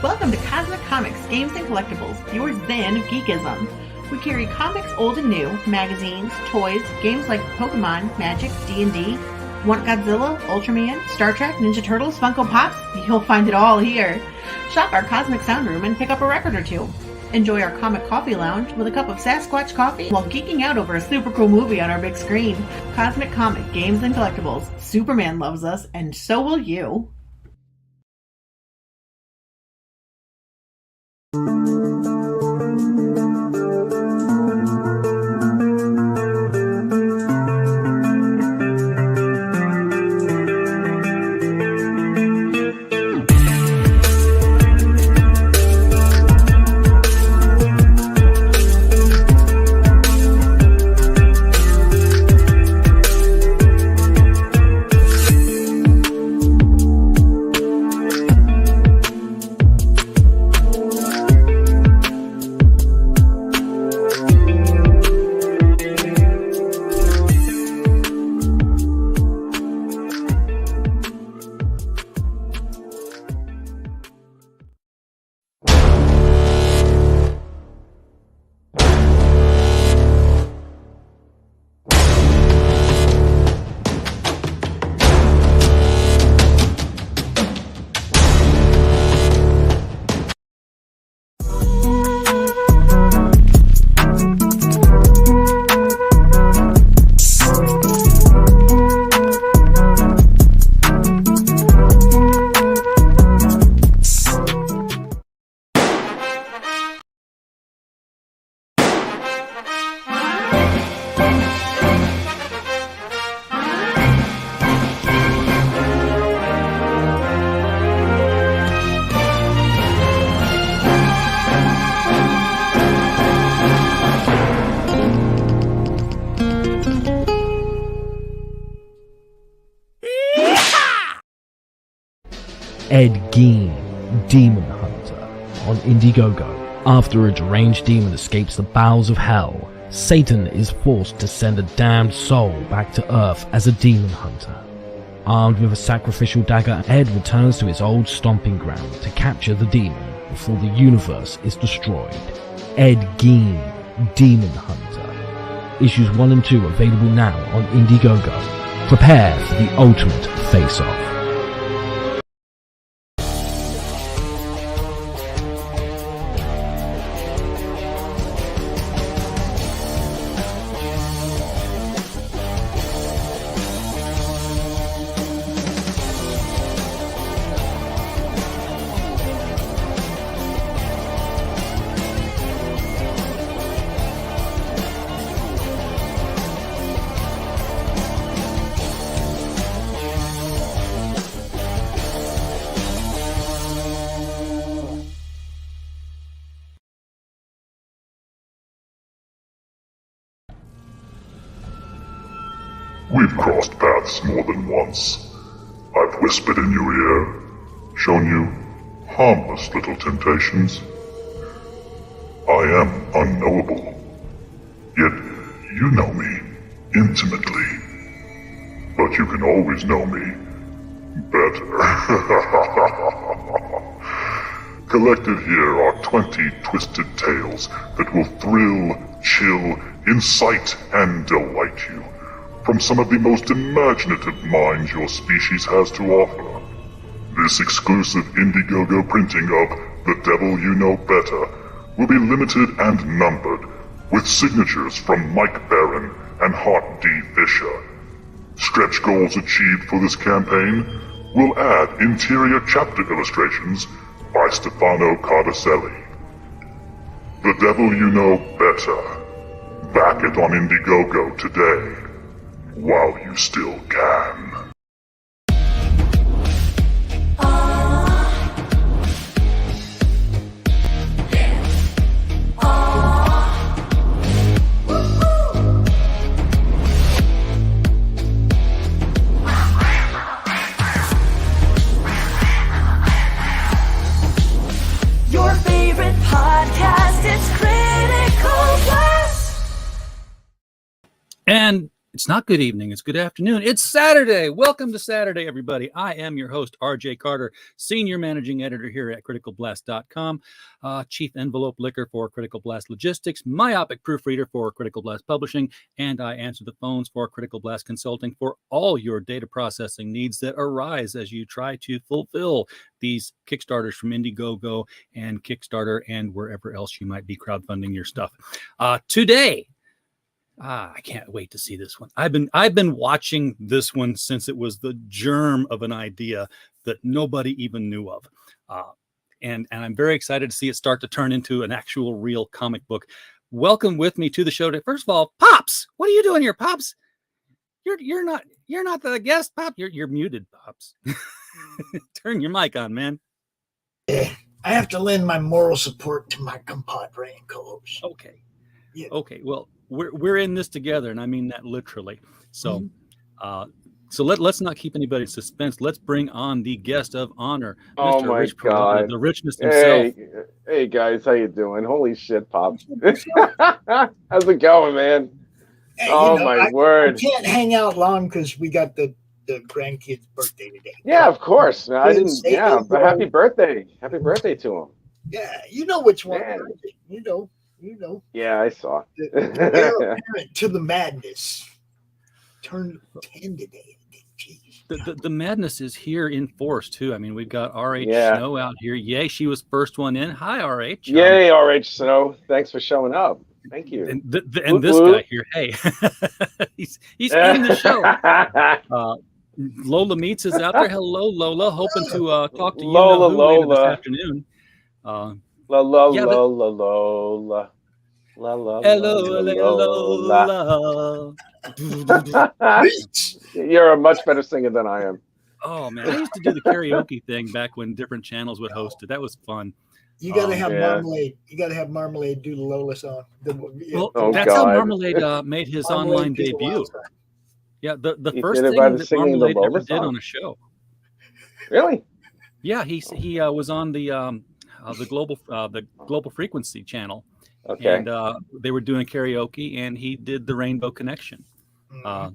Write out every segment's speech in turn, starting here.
Welcome to Cosmic Comics, Games and Collectibles, your zen of geekism. We carry comics old and new, magazines, toys, games like Pokemon, Magic, D&D. Want Godzilla, Ultraman, Star Trek, Ninja Turtles, Funko Pops? You'll find it all here. Shop our Cosmic Sound Room and pick up a record or two. Enjoy our Comic Coffee Lounge with a cup of Sasquatch coffee while geeking out over a super cool movie on our big screen. Cosmic Comic, Games and Collectibles. Superman loves us, and so will you. Ed Gein, Demon Hunter, on Indiegogo. After a deranged demon escapes the bowels of hell, Satan is forced to send a damned soul back to Earth as a demon hunter. Armed with a sacrificial dagger, Ed returns to his old stomping ground to capture the demon before the universe is destroyed. Ed Gein, Demon Hunter. Issues 1 and 2 available now on Indiegogo. Prepare for the ultimate face-off. We've crossed paths more than once. I've whispered in your ear, shown you harmless little temptations. I am unknowable, yet you know me intimately. But you can always know me better. Collected here are 20 twisted tales that will thrill, chill, incite, and delight you from some of the most imaginative minds your species has to offer. This exclusive Indiegogo printing of The Devil You Know Better will be limited and numbered, with signatures from Mike Barron and Hart D. Fisher. Stretch goals achieved for this campaign will add interior chapter illustrations by Stefano Cardacelli. The Devil You Know Better. Back it on Indiegogo today, while you still can. Your favorite podcast, it's Critical Blast! And It's not good evening. It's good afternoon. It's Saturday. Welcome to Saturday, everybody. I am your host, RJ Carter, Senior Managing Editor here at CriticalBlast.com, Chief Envelope Licker for Critical Blast Logistics, myopic proofreader for Critical Blast Publishing, and I answer the phones for Critical Blast Consulting for all your data processing needs that arise as you try to fulfill these Kickstarters from Indiegogo and Kickstarter and wherever else you might be crowdfunding your stuff. Today, I can't wait to see this one. I've been watching this one since it was the germ of an idea that nobody even knew of. And I'm very excited to see it start to turn into an actual real comic book. Welcome with me to the show today. First of all, Pops, what are you doing here, Pops? You're not the guest, Pop. You're muted, Pops. Turn your mic on, man. I have to lend my moral support to my compadre and co-host. Okay. Yeah. Okay. Well, we're in this together, and I mean that literally. So, so let's not keep anybody in suspense. Let's bring on the guest of honor, Oh Mr. my Rich Perotta, God, the richness himself. Hey guys, how you doing? Holy shit, Pop! How's it going, man? Hey, my word! I can't hang out long because we got the grandkid's birthday today. Yeah, of course. I didn't. Say Yeah, hello. but happy birthday to him. Yeah, you know which one. Man. You know. Yeah, I saw. The heir apparent to the madness turned 10 today. Jeez. The madness is here in force too. I mean, we've got RH Yeah. Snow out here. Yay, she was first one in. Hi, RH. Yay, RH Snow! Thanks for showing up. Thank you. And this Woo-woo. guy here, hey, he's in the show. Lola Meets is out there. Hello, Lola. Hoping to talk to you later this afternoon. La la Yeah, la la la la la. Hello, Lola. You're a much better singer than I am. Oh man, I used to do the karaoke thing back when different channels would host it. That was fun. You gotta have yeah. Marmalade. You gotta have Marmalade do the Lola song. Well, Oh, that's how God. Marmalade made his online debut. Yeah, the He first did it thing by the that singing the Marmalade Lola ever did song? on a show. Really? Yeah, he was on the global frequency channel. Okay. And they were doing karaoke, and he did the Rainbow Connection Oh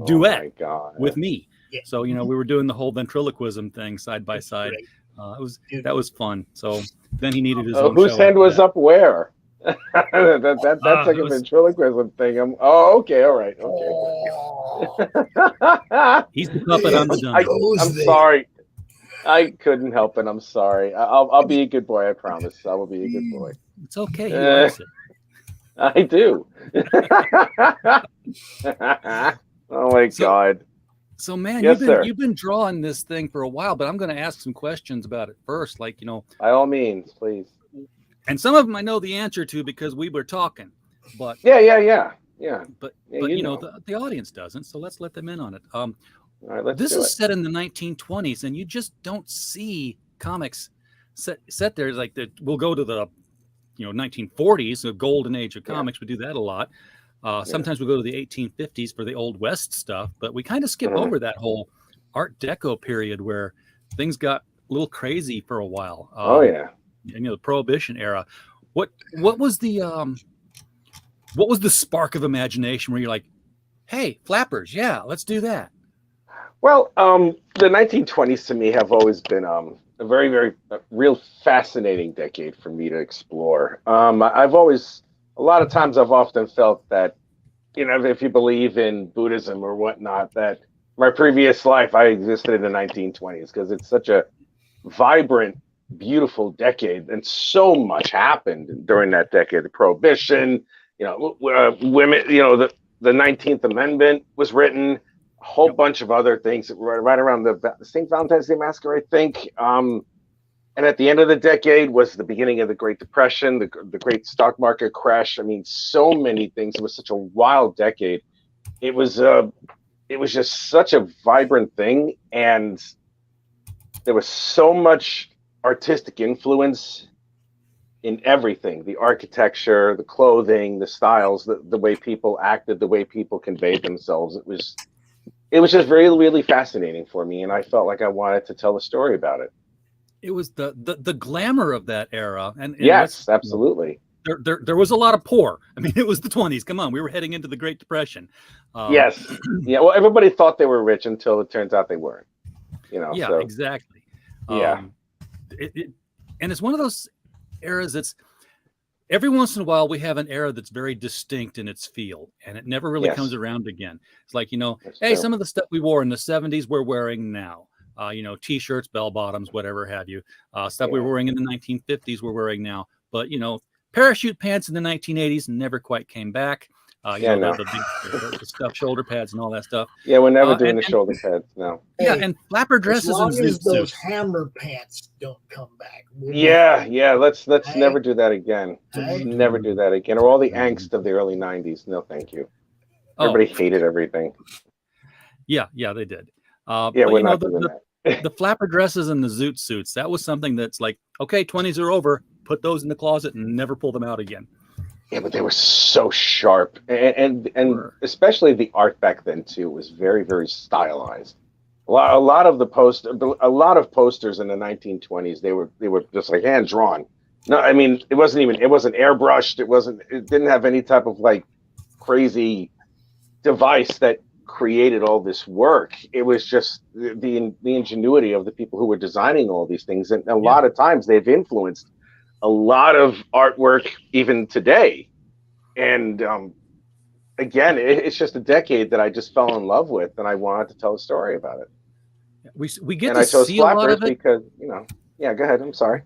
duet my God. with me. Yeah. So we were doing the whole ventriloquism thing side by side. That was fun. So then he needed his own whose show hand after was that. up where? That's like it a was- ventriloquism thing. Okay, all right. Okay. Oh, He's the puppet. I'm the dummy. I'm sorry. I couldn't help it. I'm sorry. I'll be a good boy. I promise. I will be a good boy. It's okay. He likes it. I do. Oh my God. So man, Yes, sir. you've been drawing this thing for a while, but I'm going to ask some questions about it first. Like, By all means, please. and some of them I know the answer to because we were talking, but Yeah. but Yeah, you know. the audience doesn't. So let's let them in on it. All right, let's This do is it. set in the 1920s, and you just don't see comics set there. Like we'll go to the 1940s, the golden age of comics. We do that a lot. Sometimes we go to the 1850s for the Old West stuff, but we kind of skip over that whole Art Deco period where things got a little crazy for a while. Oh yeah. And, the Prohibition era. What was the spark of imagination where you're like, hey, flappers, yeah, let's do that. Well, the 1920s to me have always been a very, very real fascinating decade for me to explore. A lot of times I've often felt that, if you believe in Buddhism or whatnot, that my previous life, I existed in the 1920s because it's such a vibrant, beautiful decade. And so much happened during that decade. The Prohibition, women, the 19th Amendment was written, a whole bunch of other things right around the St. Valentine's Day Massacre, I think. And at the end of the decade was the beginning of the Great Depression, the great stock market crash. I mean, so many things. It was such a wild decade. It was just such a vibrant thing, and there was so much artistic influence in everything: the architecture, the clothing, the styles, the way people acted, the way people conveyed themselves. It was just really, really fascinating for me, and I felt like I wanted to tell a story about it. It was the glamour of that era, and yes, absolutely. there was a lot of poor. I mean, it was the 20s. Come on, we were heading into the Great Depression. Yes. Yeah. Well, everybody thought they were rich until it turns out they weren't. Yeah, so. Exactly. Yeah. And it's one of those eras that's every once in a while we have an era that's very distinct in its feel, and it never really comes around again. It's like, That's hey, true. some of the stuff we wore in the 70s we're wearing now. T-shirts, bell bottoms, whatever have you. Stuff we were wearing in the 1950s we're wearing now. But, parachute pants in the 1980s never quite came back. The stuffed shoulder pads and all that stuff. Yeah, we're never doing the shoulder pads now. Yeah, and flapper dresses as long and as zoot those suits. hammer pants don't come back. Yeah. Let's Hey. never do that again. Hey. Never do that again. Or all the angst of the early 90s. No, thank you. Everybody hated everything. Yeah, they did. We're not doing that. The flapper dresses and the zoot suits, that was something that's like, okay, 20s are over. Put those in the closet and never pull them out again. Yeah, but they were so sharp, and especially the art back then too was very, very stylized. A lot of posters in the 1920s they were just like hand drawn. No, I mean it wasn't airbrushed. It didn't have any type of like crazy device that created all this work. It was just the ingenuity of the people who were designing all these things, and a lot of times they've influenced a lot of artwork even today. And again, it's just a decade that I just fell in love with, and I wanted to tell a story about it. We get and to I chose see a lot flappers of it because yeah, go ahead. I'm sorry.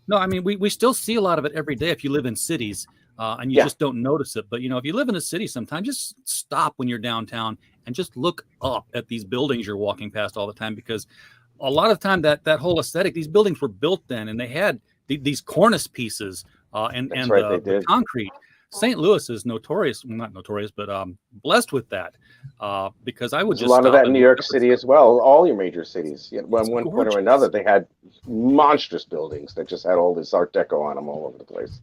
No, I mean we still see a lot of it every day if you live in cities, and you just don't notice it. But if you live in a city, sometimes just stop when you're downtown and just look up at these buildings you're walking past all the time, because a lot of the time that whole aesthetic, these buildings were built then, and they had these cornice pieces and the concrete. St. Louis is notorious, well, not notorious, but blessed with that, because I would There's a lot of that in New York City as well. All your major cities, at one point or another, they had monstrous buildings that just had all this Art Deco on them all over the place.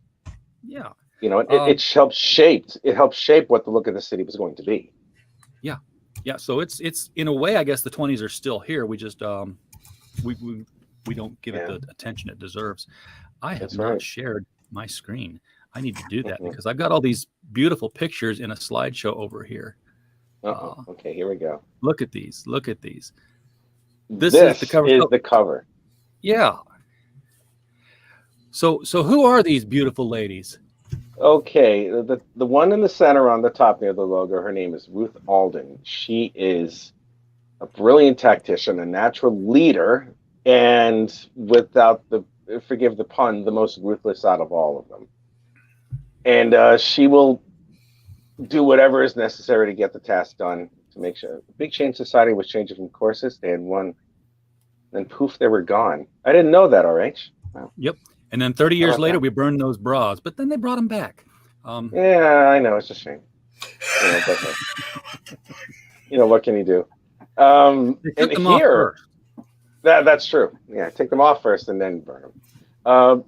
Yeah, it helped shape what the look of the city was going to be. Yeah. So it's in a way, I guess the 20s are still here. We just we don't give it the attention it deserves. I have not shared my screen. I need to do that because I've got all these beautiful pictures in a slideshow over here. Okay, here we go. Look at these. This is the cover. Is the cover. Yeah. So who are these beautiful ladies? Okay, the one in the center on the top near the logo, her name is Ruth Alden. She is a brilliant tactician, a natural leader, and without forgive the pun, the most ruthless out of all of them. And she will do whatever is necessary to get the task done to make sure. Big Change Society was changing from courses. They had one, then poof, they were gone. I didn't know that, RH. Wow. Yep. And then 30 years later, we burned those bras, but then they brought them back. Yeah, I know. It's a shame. What can you do? They took them off first. That's true. Yeah, take them off first and then burn them.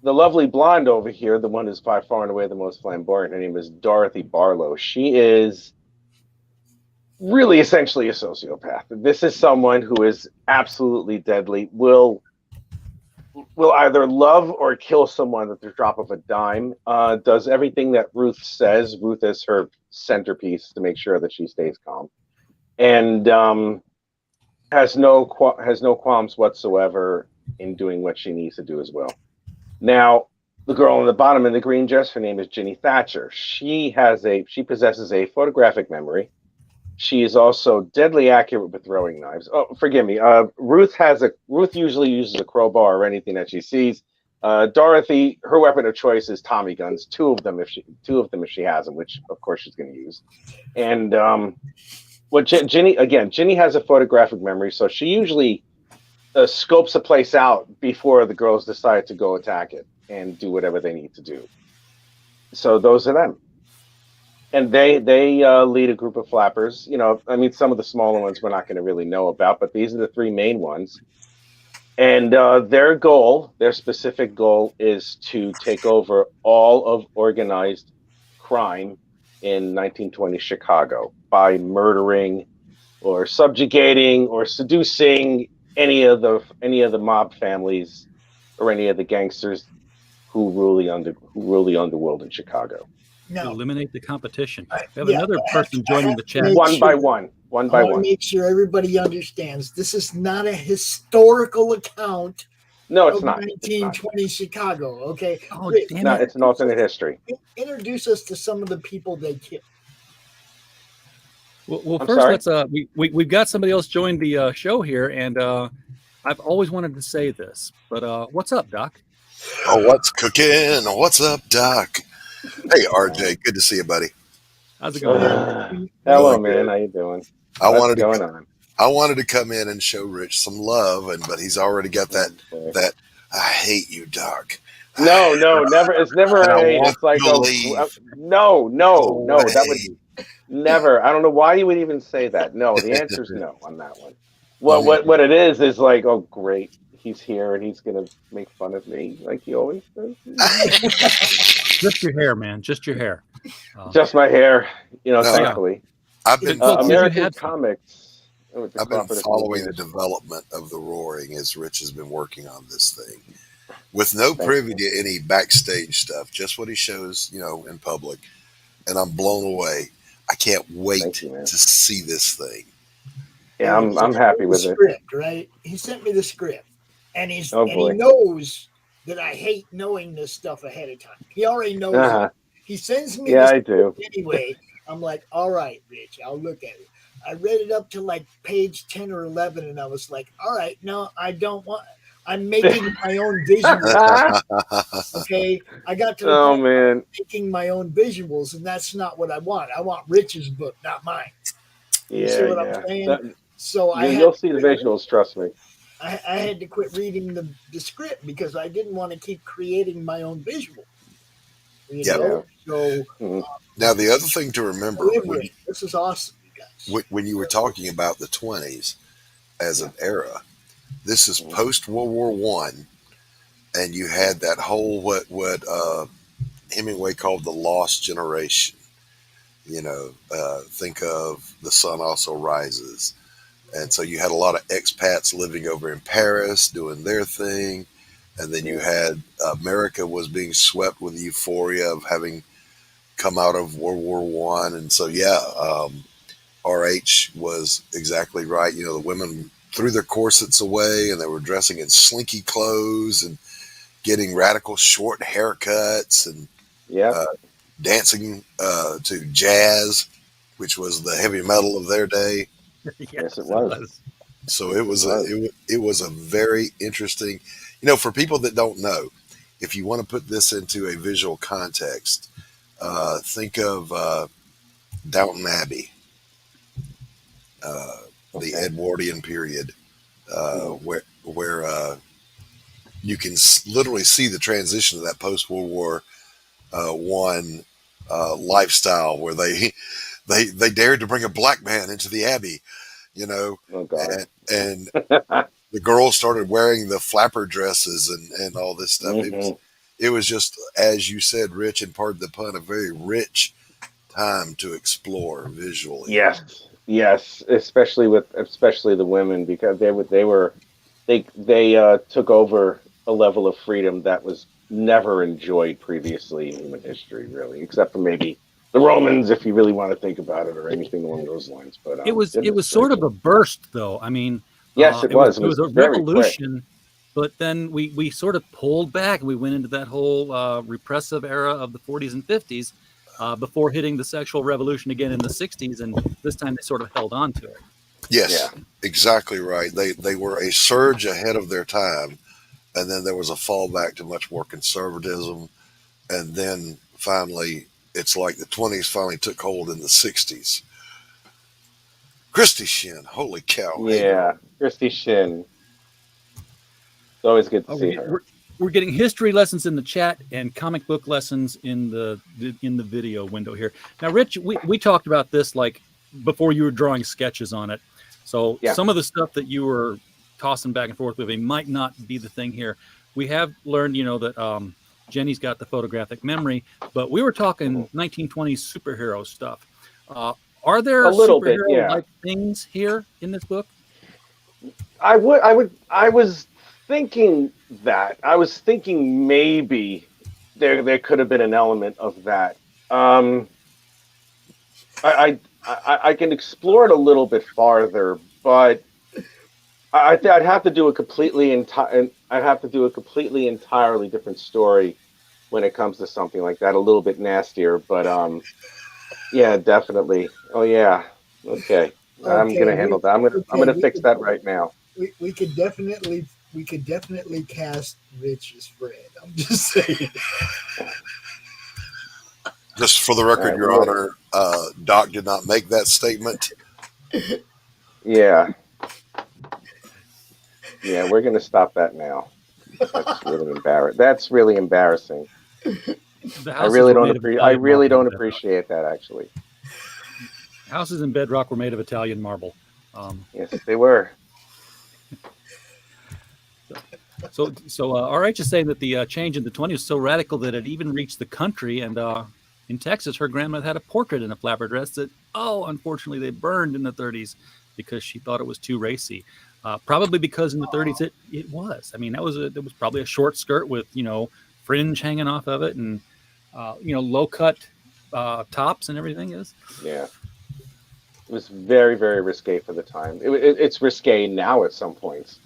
The lovely blonde over here, the one who's by far and away the most flamboyant, her name is Dorothy Barlow. She is really essentially a sociopath. This is someone who is absolutely deadly, will either love or kill someone at the drop of a dime, does everything that Ruth says. Ruth is her centerpiece to make sure that she stays calm, and has no qualms whatsoever in doing what she needs to do as well. Now, the girl on the bottom in the green dress, her name is Ginny Thatcher. She possesses a photographic memory. She is also deadly accurate with throwing knives. Oh, forgive me. Ruth usually uses a crowbar or anything that she sees. Dorothy, her weapon of choice is Tommy guns. Two of them if she has them, which of course she's going to use. And Ginny has a photographic memory, so she usually scopes a place out before the girls decide to go attack it and do whatever they need to do. So those are them. And they lead a group of flappers. Some of the smaller ones we're not going to really know about, but these are the three main ones. And their specific goal is to take over all of organized crime in 1920 Chicago by murdering or subjugating or seducing any of the mob families or any of the gangsters who rule the underworld in Chicago. No, Eliminate the competition. We have yeah, another I have person to- I joining have the to chat. make One by sure- one. One I by want to one. make sure everybody understands this is not a historical account No, it's of not. It's not. 1920 Chicago. Okay, Oh, Rich, damn No, it. it's an alternate history. introduce us to some of the people they killed. Well, I'm first, sorry? let's we've got somebody else join the show here, and I've always wanted to say this, but what's up, Doc? Oh, what's cooking? What's up, Doc? Hey, RJ, good to see you, buddy. How's it going? man? Hello, Doing man. good. How you doing? I What's wanted going to on? I wanted to come in and show Rich some love, but he's already got that I hate you, Doc. No, never. It's never And a I hate. want It's like you to leave. no. That would Away. never. I don't know why you would even say that. No, the answer is no on that one. What it is like, oh great, he's here and he's gonna make fun of me like he always does. Just your hair, man. Just your hair. Just my hair, No, thankfully. I've been Well, American had- comics. I've been following the development of the Roaring as Rich has been working on this thing, with no privy to any backstage stuff, just what he shows, in public, and I'm blown away. I can't wait Thank you, man. to see this thing. Yeah, I'm happy with the it. script, right? He sent me the script, and he boy. knows that I hate knowing this stuff ahead of time. He already knows. Uh-huh. It. He sends me. Yeah, the I do. script anyway. I'm like, all right, Rich, I'll look at it. I read it up to like page 10 or 11, and I was like, all right, no, I don't want. I'm making my own visuals. Okay, I got to the Oh point where man, I'm making my own visuals, and that's not what I want. I want Rich's book, not mine. You see what I'm saying? So you'll see the visuals. Trust me. I had to quit reading the script because I didn't want to keep creating my own visual. You know? So Now, the other thing to remember this is awesome, you guys. when you were talking about the 20s as an era, this is post World War One, and you had that whole what Hemingway called the lost generation. Think of The Sun Also Rises. And so you had a lot of expats living over in Paris doing their thing. And then you had America was being swept with the euphoria of having come out of World War One. And so, RH was exactly right. The women threw their corsets away and they were dressing in slinky clothes and getting radical short haircuts and dancing to jazz, which was the heavy metal of their day. Yes, it was. So it was a very interesting, for people that don't know, if you want to put this into a visual context, think of Downton Abbey, the Edwardian period, where you can literally see the transition of that post World War One lifestyle, where they dared to bring a black man into the Abbey. Oh, God. And the girls started wearing the flapper dresses and all this stuff. It was just, as you said, Rich, and pardon the pun, a very rich time to explore visually. Yes, especially the women, because they took over a level of freedom that was never enjoyed previously in human history, really, except for maybe the Romans, if you really want to think about it, or anything along those lines. But it was sort of a burst, though. I mean, yes, it was. It was a revolution, but then we sort of pulled back and we went into that whole repressive era of the 40s and 50s before hitting the sexual revolution again in the 60s, and this time they sort of held on to it. Yes, exactly right. They were a surge ahead of their time, and then there was a fallback to much more conservatism, and then finally, it's like the 20s finally took hold in the 60s. Christy Shin, holy cow. Yeah, Christy Shin. It's always good to see her. We're getting history lessons in the chat and comic book lessons in the video window here. Now, Rich, we talked about this like before you were drawing sketches on it. So some of the stuff that you were tossing back and forth with, it might not be the thing here. We have learned, that Jenny's got the photographic memory, but we were talking 1920s superhero stuff. Are there a little bit, superhero-like things here in this book? I was thinking that. I was thinking maybe there could have been an element of that. I can explore it a little bit farther, but I'd have to do a completely entirely different story when it comes to something like that. A little bit nastier, but yeah, definitely. Oh yeah, okay. I'm Okay, gonna handle that. I'm gonna fix that right now. We could definitely cast Rich as Fred. I'm just saying. Just for the record, Your Honor, Doc did not make that statement. Yeah. Yeah, we're gonna stop that now. That's really embarrassing. I really don't appreciate that, actually. Houses in Bedrock were made of Italian marble. Yes, they were. So RH is saying that the change in the 20s was so radical that it even reached the country. And in Texas, her grandmother had a portrait in a flapper dress that, unfortunately, they burned in the 30s because she thought it was too racy. Probably because in the 30s it was. I mean, it was probably a short skirt with fringe hanging off of it and low cut tops and everything is. Yeah, it was very, very risque for the time. It's risque now at some points.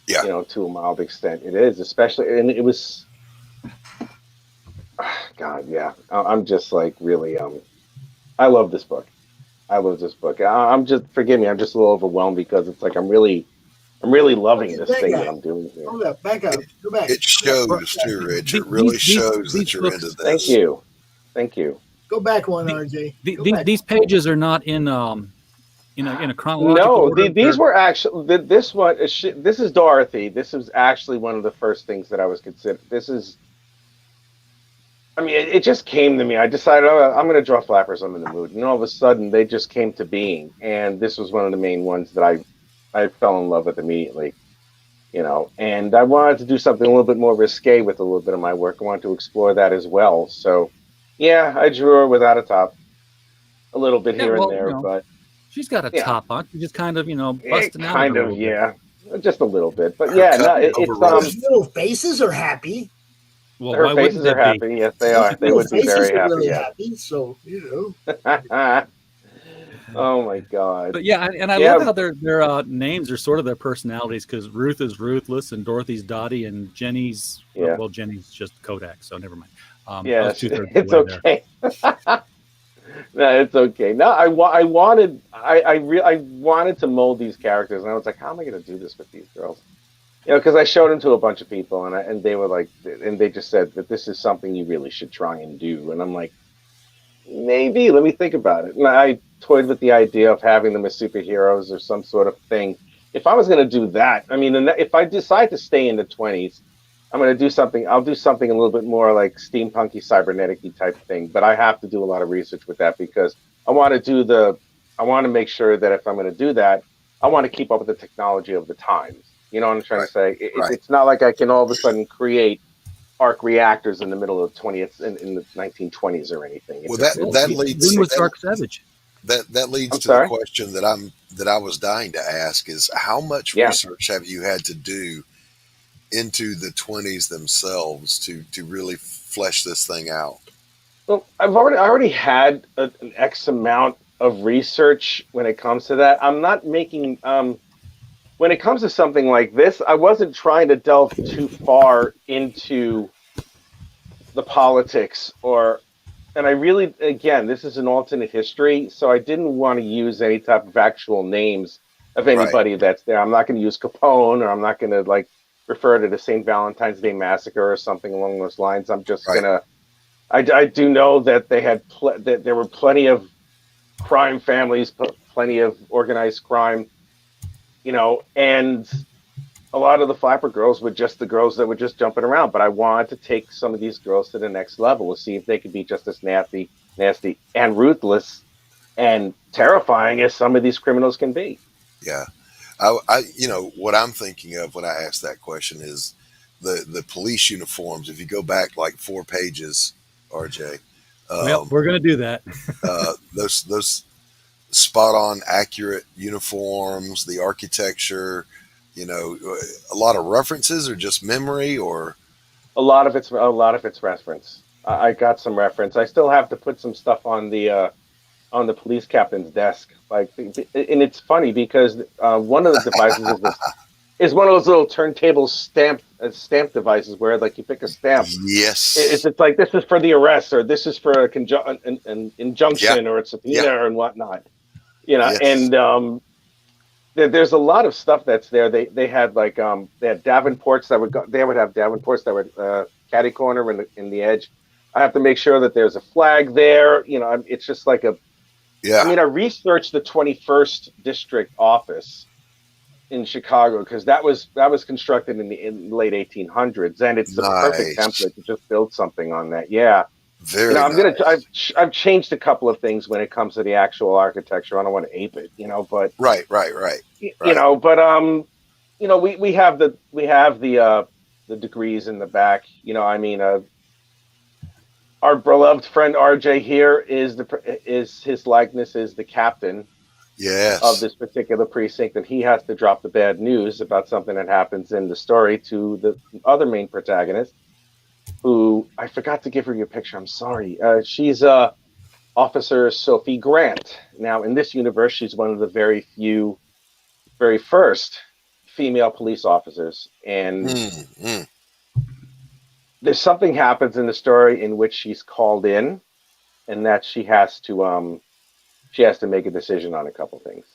Yeah, to a mild extent, it is, especially, and it was. God, yeah, I'm just like really. I love this book. I'm just forgive me. I'm just a little overwhelmed because it's like I'm really loving this thing that I'm doing here. Hold up, back up, go back. It shows too, Rich. It really shows that you're into this. Thank you. Go back one, RJ. These pages are not in a chronological order. No, these were actually this one. This is Dorothy. This is actually one of the first things that I was considering. I mean, it just came to me. I decided I'm going to draw flappers. I'm in the mood, and all of a sudden they just came to being. And this was one of the main ones that I fell in love with immediately. And I wanted to do something a little bit more risque with a little bit of my work. I wanted to explore that as well. So, yeah, I drew her without a top, a little bit here and there, but she's got a top on. She's just kind of, busting out. Kind of, yeah, just a little bit. But yeah, no, it's little faces are happy. Well, her faces are happy. Yes, they are. They would be very happy. Really yeah. happy. So Oh my God! But yeah, and I love how their names are sort of their personalities, because Ruth is Ruthless and Dorothy's Dottie and Jenny's well, Jenny's just Kodak, so never mind. It's okay. No, it's okay. No, I wanted to mold these characters, and I was like, how am I going to do this with these girls? Because I showed them to a bunch of people, and they were like, and they just said that this is something you really should try and do, and I'm like, maybe, let me think about it. And I toyed with the idea of having them as superheroes or some sort of thing. If I was going to do that, I mean, if I decide to stay in the 20s, I'm going to do something. I'll do something a little bit more like steampunky, cybernetic-y type thing. But I have to do a lot of research with that because I want to make sure that if I'm going to do that, I want to keep up with the technology of the times. You know what I'm trying to say? It's not like I can all of a sudden create arc reactors in the middle of the 20th in the 1920s or anything. Well, that leads. When was Dark Savage? That leads to the question that I was dying to ask is how much research have you had to do into the 20s themselves to really flesh this thing out? Well, I already had an X amount of research when it comes to that. I'm not making when it comes to something like this, I wasn't trying to delve too far into the politics and I really, again, this is an alternate history, so I didn't want to use any type of actual names of anybody that's there. I'm not going to use Capone, or I'm not going to refer to the St. Valentine's Day Massacre or something along those lines. I'm just gonna. I do know that they had that there were plenty of crime families, plenty of organized crime, and a lot of the flapper girls were just the girls that were just jumping around. But I wanted to take some of these girls to the next level to see if they could be just as nasty, and ruthless and terrifying as some of these criminals can be. Yeah. I what I'm thinking of when I ask that question is the police uniforms. If you go back 4 pages, RJ, we're going to do that. Those spot on, accurate uniforms, the architecture, a lot of references, or just memory, or A lot of it's reference. I got some reference. I still have to put some stuff on the police captain's desk. Like, and it's funny because one of the devices is one of those little turntable stamp devices where like you pick a stamp. Yes. It's like this is for the arrest, or this is for an injunction, or a subpoena, and whatnot. You know, and there's a lot of stuff that's there. They had like they had Davenports that would have Davenports that would catty corner in the edge. I have to make sure that there's a flag there. You know, it's just like a. Yeah. I mean, I researched the 21st District office in Chicago because that was constructed in the late 1800s, and it's the perfect template to just build something on that. Yeah. Very. I've changed a couple of things when it comes to the actual architecture. I don't want to ape it, you know, but right. You know, but you know, we have the degrees in the back. You know, I mean, our beloved friend RJ here is his likeness is the captain. Yes. Of this particular precinct, and he has to drop the bad news about something that happens in the story to the other main protagonist, who I forgot to give her your picture. I'm sorry. She's Officer Sophie Grant. Now, in this universe, she's one of the very first female police officers, and there's something happens in the story in which she's called in, and that she has to make a decision on a couple things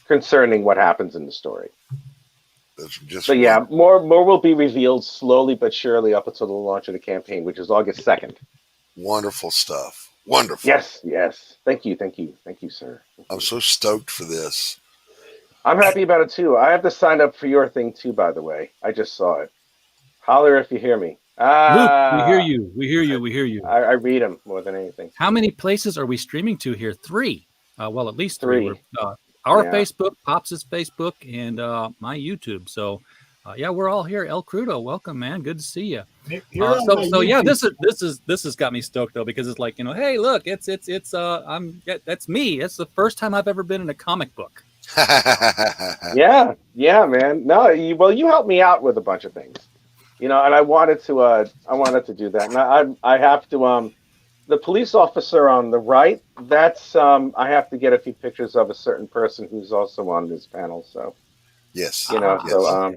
concerning what happens in the story. So yeah, more will be revealed slowly but surely up until the launch of the campaign, which is August 2nd. Wonderful stuff. Wonderful. Yes. Thank you, sir. I'm so stoked for this. I'm happy about it too. I have to sign up for your thing too, by the way. I just saw it. Holler if you hear me. Luke, we hear you. I read them more than anything. How many places are we streaming to here? 3. Well, at least 3. Our Facebook, Pops' Facebook, and my YouTube. So, yeah, we're all here. El Crudo, welcome, man. Good to see you. So yeah, this has got me stoked though, because it's like, you know, hey, look, it's that's me. It's the first time I've ever been in a comic book. yeah, man. No, you helped me out with a bunch of things, you know, and I wanted to do that, and I have to the police officer on the right, that's I have to get a few pictures of a certain person who's also on this panel. So yes, you know, so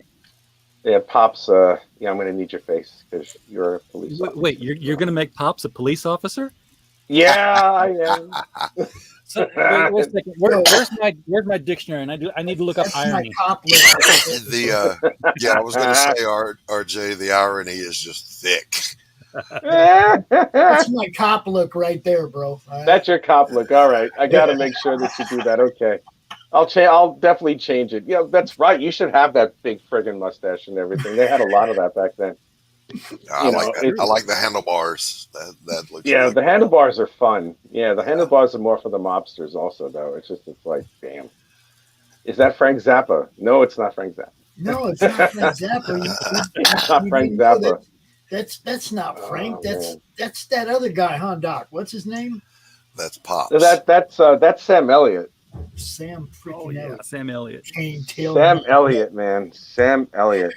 yeah, Pops, yeah, I'm going to need your face because you're a police officer. Wait, you're going to make Pops a police officer? Yeah, I am. So, wait a second. Where's my dictionary? And I need to look up irony. I was going to say, RJ, the irony is just thick. That's my cop look right there, bro. Right. That's your cop look. All right, I got to make sure that you do that. Okay, I'll definitely change it. Yeah, that's right. You should have that big friggin' mustache and everything. They had a lot of that back then. I like the handlebars. That looks. Yeah, the handlebars are fun. Yeah, the handlebars are more for the mobsters, also. Though it's like, damn, is that Frank Zappa? No, it's not Frank Zappa. No, it's not Frank Zappa. It's not Frank Zappa. That's not Frank. That's that other guy, huh, Doc? What's his name? That's Pops. So that's Sam Elliott. Sam freaking Elliott. Sam Elliott. Sam Elliott, man. Sam Elliott.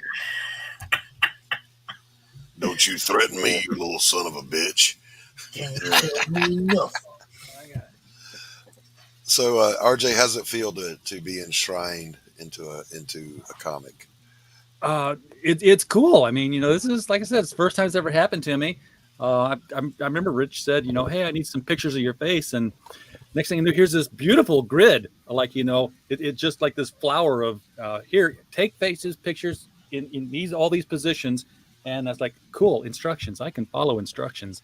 Don't you threaten me, you little son of a bitch. Can't tell me nothing. So, RJ, how's it feel to be enshrined into a comic? It's cool. I mean, you know, this is, like I said, it's the first time it's ever happened to me. I remember Rich said, you know, hey, I need some pictures of your face, and next thing you know, here's this beautiful grid. Like, you know, it's just like this flower of here, take faces, pictures in all these positions, and that's like cool instructions. I can follow instructions.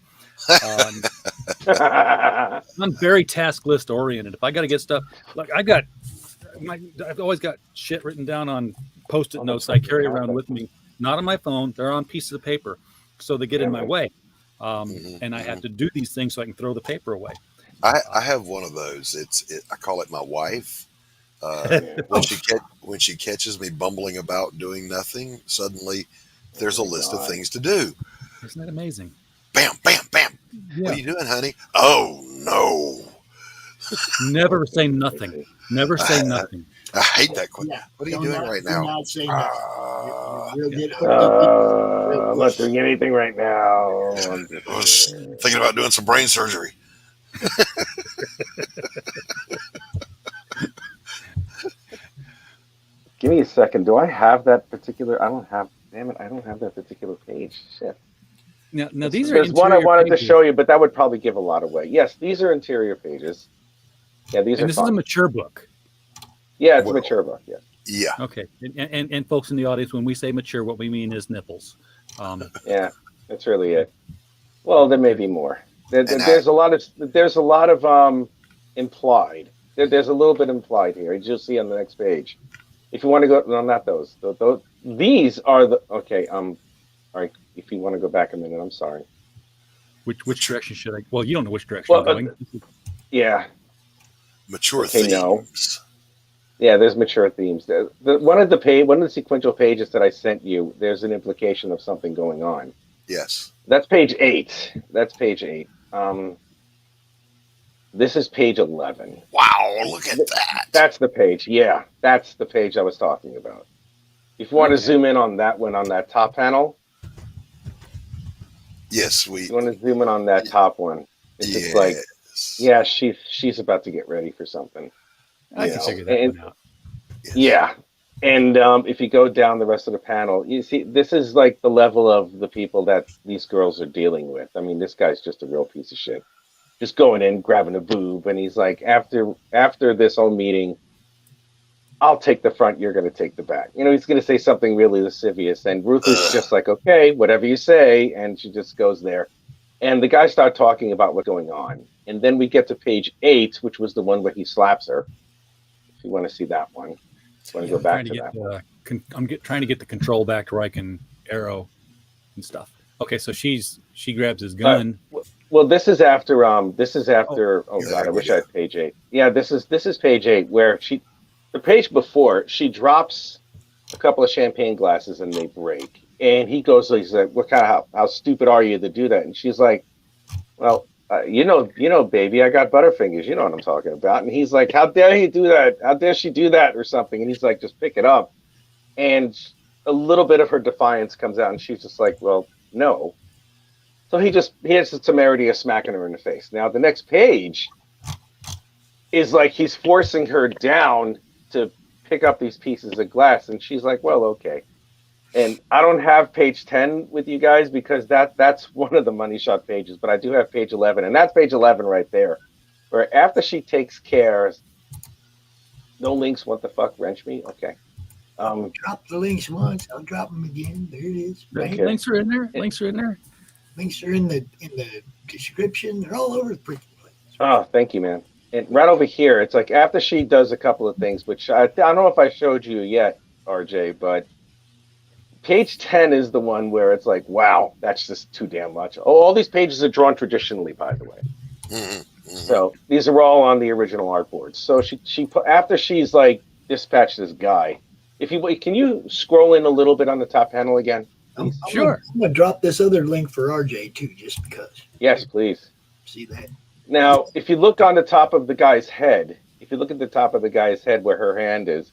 I'm very task list oriented. If I got to get stuff, like I've always got shit written down on Post-it notes I carry around with me, not on my phone. They're on pieces of paper, so they get in my way. And I have to do these things so I can throw the paper away. I have one of those. I call it my wife. When she catches me bumbling about doing nothing, suddenly there's a list of things to do. Isn't that amazing? Bam, bam, bam. Yeah. What are you doing, honey? Oh no! Never say nothing. Never say nothing. I hate that question. What are you doing right now? Not say nothing. You'll get hooked up. I'm not doing anything right now. I was thinking about doing some brain surgery. Give me a second. Do I have that particular? I don't have. Damn it! I don't have that particular page. Shit. Now these are There's one I interior wanted pages. to show you, but that would probably give a lot away. Yes, these are interior pages. Yeah, these And are this fun. is a mature book. Yeah, it's a mature book. Yeah. Yeah. Okay. And folks in the audience, when we say mature, what we mean is nipples. Yeah, that's really it. Well, there may be more. There's a lot of implied. There's a little bit implied here, as you'll see on the next page. If you want to go, no, not those. These are the okay. All right. If you want to go back a minute, I'm sorry. Which direction should I? Well, you don't know which direction I'm going. Yeah. Mature Okay, themes. no. Yeah, there's mature themes. One of the sequential pages that I sent you, there's an implication of something going on. Yes. That's page 8. That's page 8. This is page 11. Wow, look at that. That's the page. Yeah, that's the page I was talking about. If you want to zoom in on that one, on that top panel. Yes, you want to zoom in on that top one. It's just like, yeah, she's about to get ready for something. I can figure that one out. Yes. Yeah. And if you go down the rest of the panel, you see this is like the level of the people that these girls are dealing with. I mean, this guy's just a real piece of shit. Just going in, grabbing a boob, and he's like, after this whole meeting, I'll take the front, you're going to take the back. You know, he's going to say something really lascivious, and Ruth is just like, okay, whatever you say, and she just goes there. And the guys start talking about what's going on. And then we get to page 8, which was the one where he slaps her. If you want to see that one. Want to go back to that. Trying to get the control back to where I can arrow and stuff. Okay, so she grabs his gun. Well, this is after. Oh God, I wish I had page 8. Yeah, this is page 8 where the page before she drops a couple of champagne glasses and they break, and he's like, "What kind of how stupid are you to do that?" And she's like, "Well, you know, baby, I got butterfingers. You know what I'm talking about." And he's like, "How dare he do that? How dare she do that?" or something. And he's like, "Just pick it up." And a little bit of her defiance comes out, and she's just like, "Well, no." So he has the temerity of smacking her in the face. Now the next page is like he's forcing her down to pick up these pieces of glass, and she's like, "Well, okay." And I don't have page 10 with you guys because that's one of the money shot pages, but I do have page 11, and that's page 11 right there, where after she takes care, no links, what the fuck, wrench me? Okay. Drop the links once, I'll drop them again. There it is. Okay. Links are in there. Links are in there. Links are in the description. They're all over the freaking place. Oh, thank you, man. And right over here, it's like after she does a couple of things, which I don't know if I showed you yet, RJ, but page 10 is the one where it's like, wow, that's just too damn much. Oh, all these pages are drawn traditionally, by the way. Mm-hmm. So these are all on the original artboards. So she after she's like dispatched this guy. Can you scroll in a little bit on the top panel again? Sure. I'm gonna drop this other link for RJ too, just because. Yes, please. See that? Now, if you look on the top of the guy's head, where her hand is,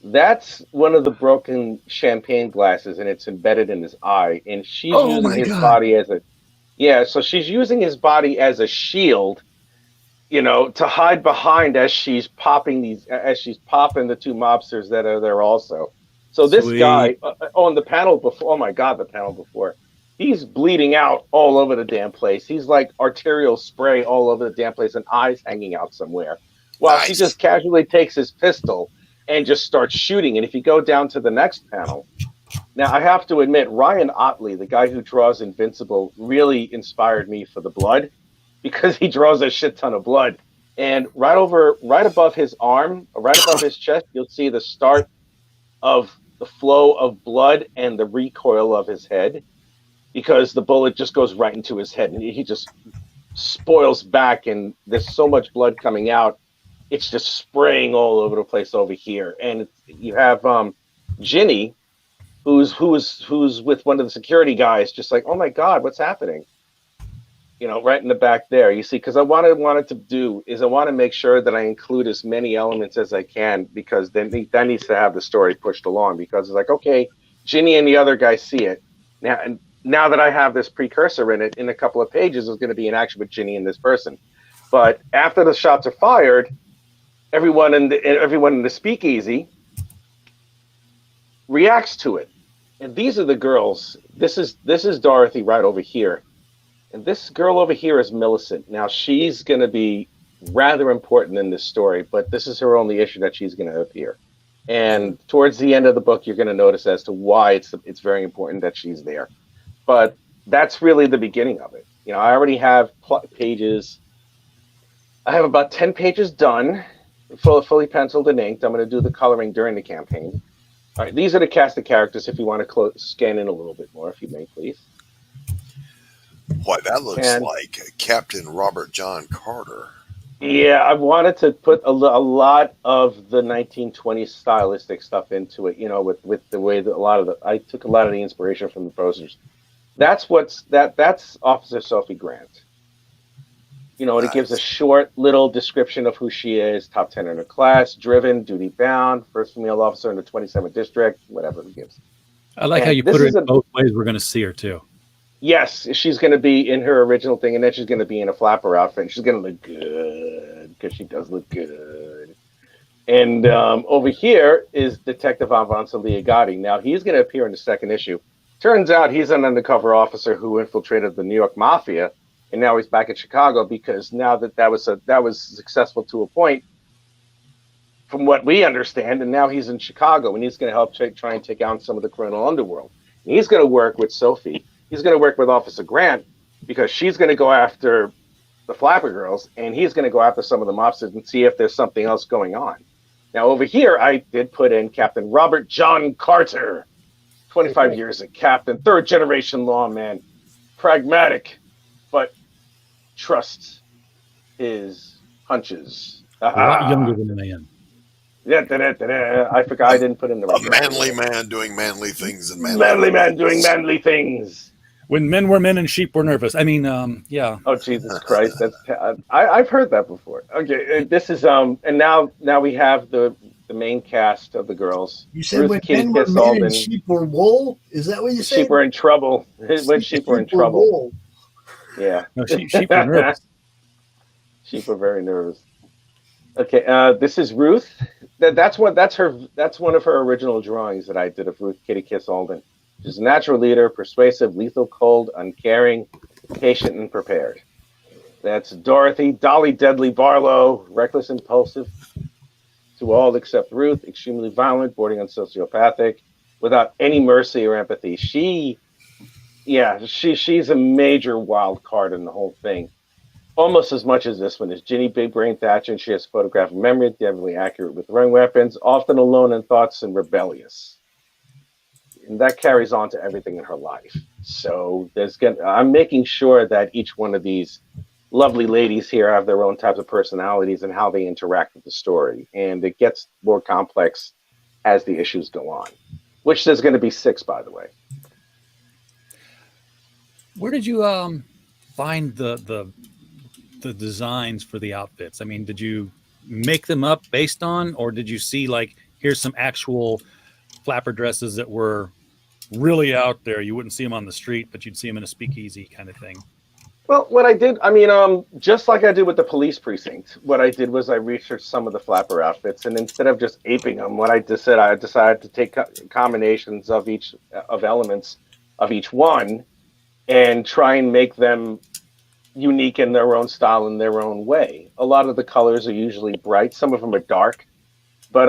that's one of the broken champagne glasses, and it's embedded in his eye. And she's using his body so she's using his body as a shield, to hide behind as she's popping the two mobsters that are there also. So this guy on the panel before, oh my God, the panel before, he's bleeding out all over the damn place. He's like arterial spray all over the damn place and eyes hanging out somewhere. While she just casually takes his pistol and just starts shooting. And if you go down to the next panel, now I have to admit, Ryan Otley, the guy who draws Invincible, really inspired me for the blood because he draws a shit ton of blood. And right above his arm, right above his chest, you'll see the start of the flow of blood and the recoil of his head, because the bullet just goes right into his head and he just spoils back, and there's so much blood coming out, it's just spraying all over the place over here. And you have Ginny, who's with one of the security guys, just like, oh my God, what's happening? Right in the back there. You see, because I wanted to make sure that I include as many elements as I can, because then that needs to have the story pushed along, because it's like, okay, Ginny and the other guy see it, Now that I have this precursor in it, in a couple of pages, there's going to be an action with Ginny and this person. But after the shots are fired, everyone in the speakeasy reacts to it. And these are the girls. This is Dorothy right over here. And this girl over here is Millicent. Now, she's going to be rather important in this story, but this is her only issue that she's going to appear. And towards the end of the book, you're going to notice as to why it's very important that she's there. But that's really the beginning of it. You know, I already have pages. I have about 10 pages done, fully penciled and inked. I'm going to do the coloring during the campaign. All right, these are the cast of characters if you want to scan in a little bit more, if you may, please. Why, that looks like Captain Robert John Carter. Yeah, I wanted to put a lot of the 1920s stylistic stuff into it, you know, with the way that I took a lot of the inspiration from the posters. That's Officer Sophie Grant. You know, it gives a short little description of who she is, top 10 in her class, driven, duty bound, first female officer in the 27th district, whatever it gives. I like how you put it in both ways. We're going to see her too. Yes, she's going to be in her original thing, and then she's going to be in a flapper outfit, and she's going to look good, because she does look good. And over here is Detective Avanza Liagatti. Now, he's going to appear in the second issue. Turns out he's an undercover officer who infiltrated the New York Mafia, and now he's back in Chicago because now that was successful to a point, from what we understand, and now he's in Chicago, and he's going to help try and take out some of the criminal underworld. And he's going to work with Sophie. He's going to work with Officer Grant because she's going to go after the Flapper Girls, and he's going to go after some of the mobsters and see if there's something else going on. Now, over here, I did put in Captain Robert John Carter, 25 years a captain, third-generation lawman, pragmatic, but trusts his hunches. A lot younger than the man. I forgot I didn't put in the right. A manly man doing manly things and manly man doing manly things. When men were men and sheep were nervous. I mean, yeah. Oh, Jesus Christ! I've heard that before. Okay, this is and now we have the main cast of the girls. You said Ruth, when men were men and sheep were wool. Is that what you said? Sheep were in trouble. When sheep were in trouble. Wool. Yeah. No, sheep were nervous. Sheep were very nervous. Okay, this is Ruth. That's one of her original drawings that I did of Ruth Kitty Kiss Alden. She's a natural leader, persuasive, lethal, cold, uncaring, patient, and prepared. That's Dorothy, Dolly Deadly Barlow, reckless, impulsive to all except Ruth, extremely violent, bordering on sociopathic, without any mercy or empathy. She's a major wild card in the whole thing. Almost as much as this one is Ginny Big Brain Thatcher, and she has photographic memory, definitely accurate with throwing weapons, often alone in thoughts and rebellious. And that carries on to everything in her life. So I'm making sure that each one of these lovely ladies here have their own types of personalities and how they interact with the story. And it gets more complex as the issues go on, which there's going to be 6, by the way. Where did you find the designs for the outfits? I mean, did you make them up based on, or did you see like, here's some actual flapper dresses that were really out there? You wouldn't see them on the street, but you'd see them in a speakeasy kind of thing. Well, what I did, just like I did with the police precinct, what I did was I researched some of the flapper outfits, and instead of just aping them, what I decided to take combinations of elements of each one and try and make them unique in their own style, in their own way. A lot of the colors are usually bright. Some of them are dark. But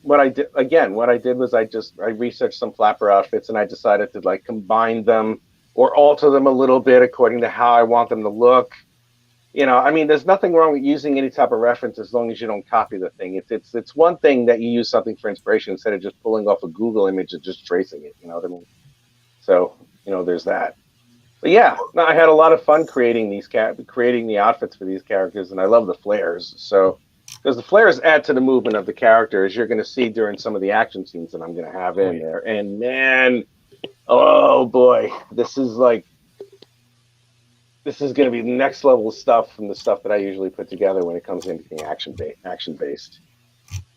what I did was I researched some flapper outfits, and I decided to like combine them or alter them a little bit according to how I want them to look. You know, I mean, there's nothing wrong with using any type of reference as long as you don't copy the thing. It's one thing that you use something for inspiration instead of just pulling off a Google image and just tracing it. You know what I mean? So, there's that. But yeah, no, I had a lot of fun creating the outfits for these characters, and I love the flares. So, because the flares add to the movement of the characters, you're going to see during some of the action scenes that I'm going to have in there. And man, oh boy, this is going to be the next level of stuff from the stuff that I usually put together when it comes into being action based.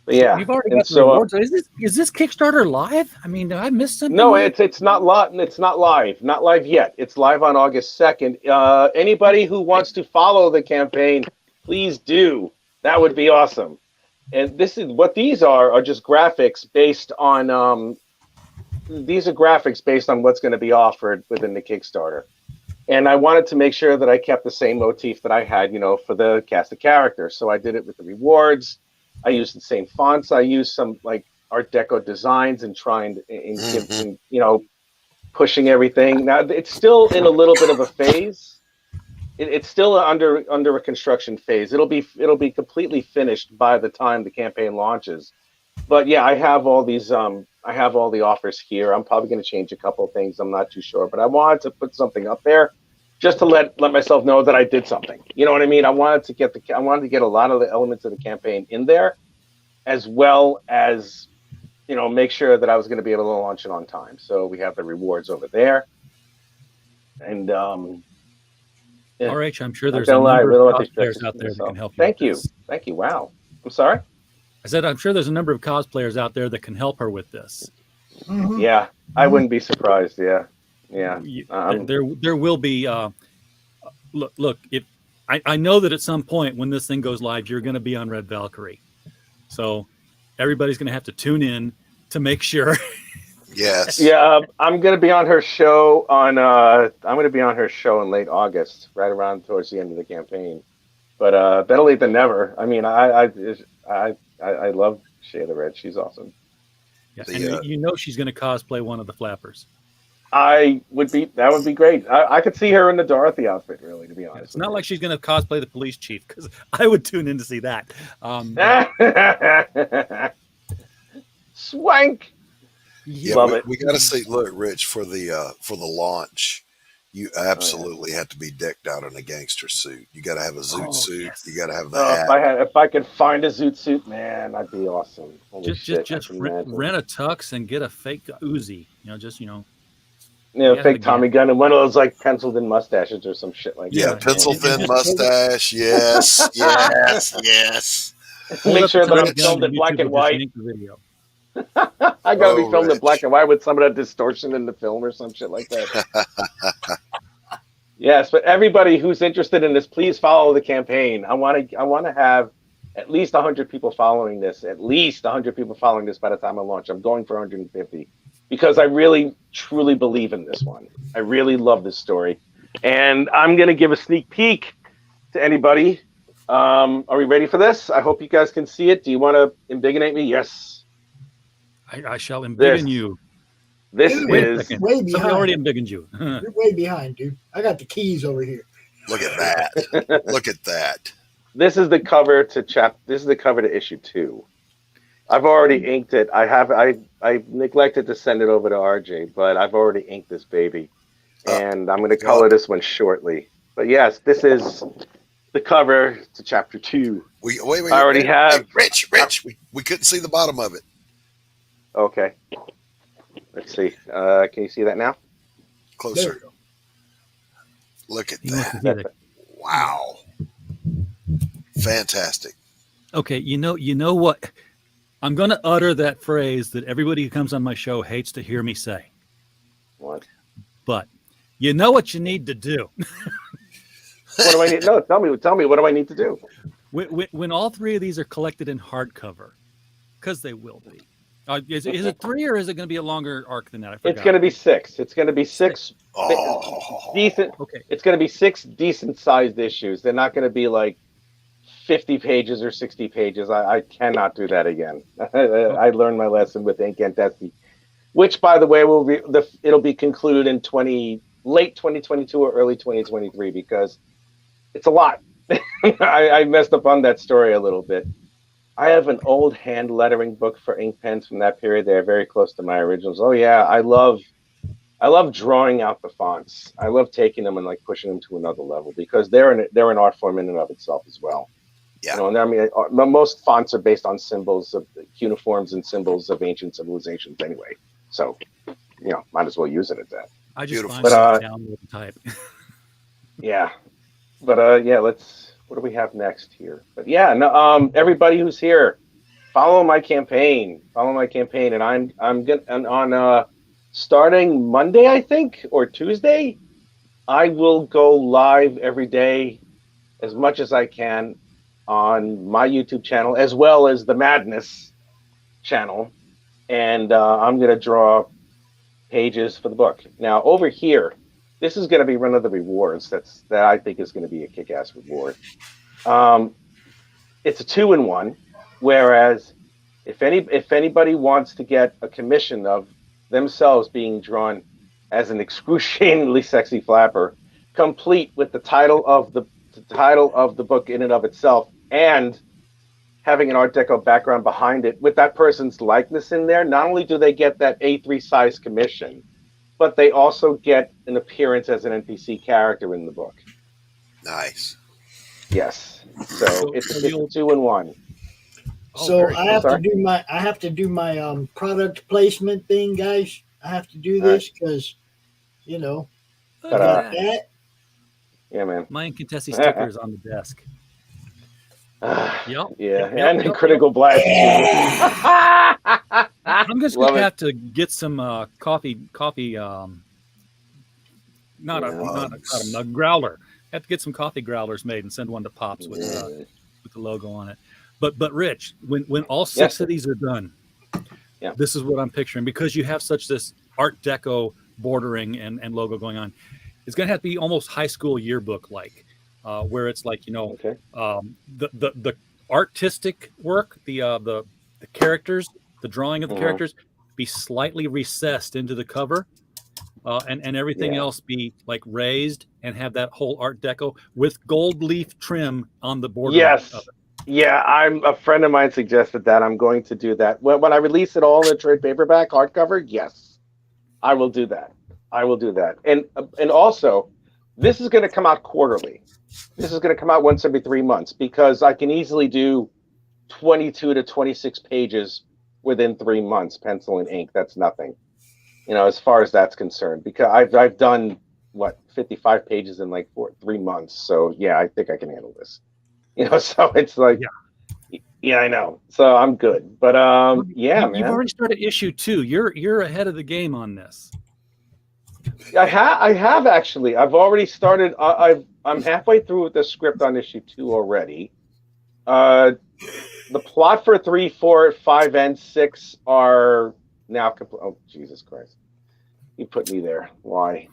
But yeah, You've already and got the so rewards. Is this Kickstarter live? I mean, did I miss something? no, here? it's not live. It's not live yet. It's live on August 2nd. Anybody who wants to follow the campaign, please do. That would be awesome. And this is what these are just graphics based on these are graphics based on what's going to be offered within the Kickstarter. And I wanted to make sure that I kept the same motif that I had, for the cast of characters. So I did it with the rewards. I used the same fonts. I used some like Art Deco designs and pushing everything. Now it's still in a little bit of a phase. It's still under a construction phase. It'll be completely finished by the time the campaign launches. But yeah, I have all these. I have all the offers here. I'm probably going to change a couple of things. I'm not too sure, but I wanted to put something up there just to let myself know that I did something. You know what I mean? I wanted to get a lot of the elements of the campaign in there, as well as make sure that I was going to be able to launch it on time. So we have the rewards over there, and yeah. RH, I'm sure there's a number of cosplayers out there that can help you. Thank you. Wow. I'm sorry. I said I'm sure there's a number of cosplayers out there that can help her with this. Mhm. Yeah, I wouldn't be surprised. Yeah. There will be. Look. If I know that at some point when this thing goes live, you're going to be on Red Valkyrie, so everybody's going to have to tune in to make sure. Yes. Yeah, I'm going to be on her show in late August, right around towards the end of the campaign. But better late than never. I mean, I love Shayla Red. She's awesome. Yeah, and she's going to cosplay one of the flappers. That would be great. I could see her in the Dorothy outfit, really, to be honest. It's not like she's going to cosplay the police chief, because I would tune in to see that. Swank. Yeah, Love it. We got to see. Look, Rich, for the launch, you absolutely have to be decked out in a gangster suit. You got to have a zoot suit. Yes. You got to have the hat. If I could find a zoot suit, man, that'd be awesome. Holy shit, Just rent a tux and get a fake Uzi. Fake Tommy gun and one of those like penciled in mustaches or some shit like that. Yeah, pencil thin mustache. Yes, yes. Make sure that I'm filmed in black and white. I gotta be filmed in black and white with some of that distortion in the film or some shit like that. Yes, but everybody who's interested in this, please follow the campaign. I want to have at least 100 people following this. At least 100 people following this by the time I launch. I'm going for 150 because I really truly believe in this one. I really love this story, and I'm gonna give a sneak peek to anybody. Are we ready for this? I hope you guys can see it. Do you want to embiggenate me? Yes. I shall embiggen you. This is way behind. Somebody already embiggened you. You're way behind, dude. I got the keys over here. Look at that. Look at that. This is the cover to issue 2. I've already inked it. I neglected to send it over to RJ, but I've already inked this baby, and I'm going to color this one shortly. But yes, this is the cover to chapter 2. Wait. I already have. Hey, Rich. We couldn't see the bottom of it. Okay. Let's see. Can you see that now? Closer. Look at that. Wow. Fantastic. Okay, you know what? I'm going to utter that phrase that everybody who comes on my show hates to hear me say. What? But you know what you need to do. What do I need? No, tell me. What do I need to do? When all 3 of these are collected in hardcover, because they will be. Is it 3 or is it going to be a longer arc than that? I forgot. It's going to be 6. It's going to be 6 decent. Okay. It's going to be 6 decent-sized issues. They're not going to be like 50 pages or 60 pages. I cannot do that again. I learned my lesson with Incantesty, which, by the way, it'll be concluded in late 2022 or early 2023 because it's a lot. I messed up on that story a little bit. I have an old hand lettering book for ink pens from that period. They're very close to my originals. Oh yeah, I love drawing out the fonts. I love taking them and like pushing them to another level because they're an art form in and of itself as well. Yeah. And I mean, most fonts are based on symbols of uniforms and symbols of ancient civilizations anyway. So, might as well use it at that. I just Beautiful. find download and type. Yeah, but what do we have next here? But yeah, no, everybody who's here, Follow my campaign. And I'm gonna on starting Monday, I think, or Tuesday. I will go live every day as much as I can on my YouTube channel as well as the Madness channel, and I'm gonna draw pages for the book. Now over here, this is going to be one of the rewards that I think is going to be a kick-ass reward. It's a 2-in-1, whereas if anybody wants to get a commission of themselves being drawn as an excruciatingly sexy flapper, complete with the title of the book in and of itself, and having an Art Deco background behind it with that person's likeness in there, not only do they get that A3 size commission, but they also get an appearance as an NPC character in the book. Nice. Yes. So it's a 2-in-1. So I have to do my product placement thing, guys. I have to do this because, I got that. Yeah, man. My Contesti sticker is on the desk. Yep. And Critical Blast. I'm just gonna have to get some coffee. Not a growler. I have to get some coffee growlers made and send one to Pops with the logo on it. But Rich, when all 6 of these are done, this is what I'm picturing, because you have such this Art Deco bordering and logo going on. It's gonna have to be almost high school yearbook like. Where it's like the artistic work, the characters, the drawing of the characters, be slightly recessed into the cover, and everything else be like raised and have that whole Art Deco with gold leaf trim on the border. Yes, of it. yeah. A friend of mine suggested that. I'm going to do that when I release it all in a trade paperback hardcover. Yes, I will do that. And also, this is going to come out quarterly. This is going to come out once every 3 months, because I can easily do 22 to 26 pages within 3 months, pencil and ink. That's nothing, as far as that's concerned, because I've done 55 pages in like 3 months. So yeah, I think I can handle this, so it's like, yeah, I know. So I'm good, but man, you've already started issue 2. You're ahead of the game on this. I have actually. I've already started. I'm halfway through the script on issue 2 already. The plot for 3, 4, 5, and 6 are now complete. Oh, Jesus Christ! You put me there. Why'd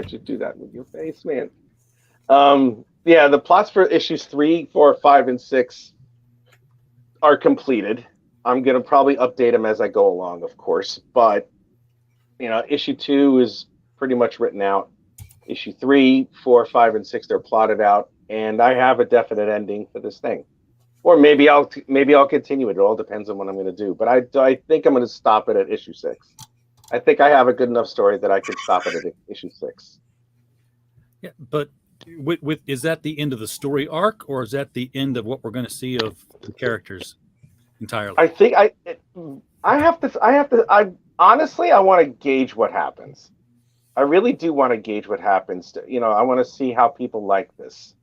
you do that with your face, man? The plots for issues 3, 4, 5, and 6 are completed. I'm gonna probably update them as I go along, of course, but. Issue 2 is pretty much written out. Issue 3, 4, 5, and 6 they're plotted out, and I have a definite ending for this thing. Or maybe I'll continue it. It all depends on what I'm going to do. But I think I'm going to stop it at issue 6. I think I have a good enough story that I could stop it at issue 6. Yeah, but is that the end of the story arc, or is that the end of what we're going to see of the characters entirely? I think honestly, I want to gauge what happens. I really do want to gauge what happens. I want to see how people like this.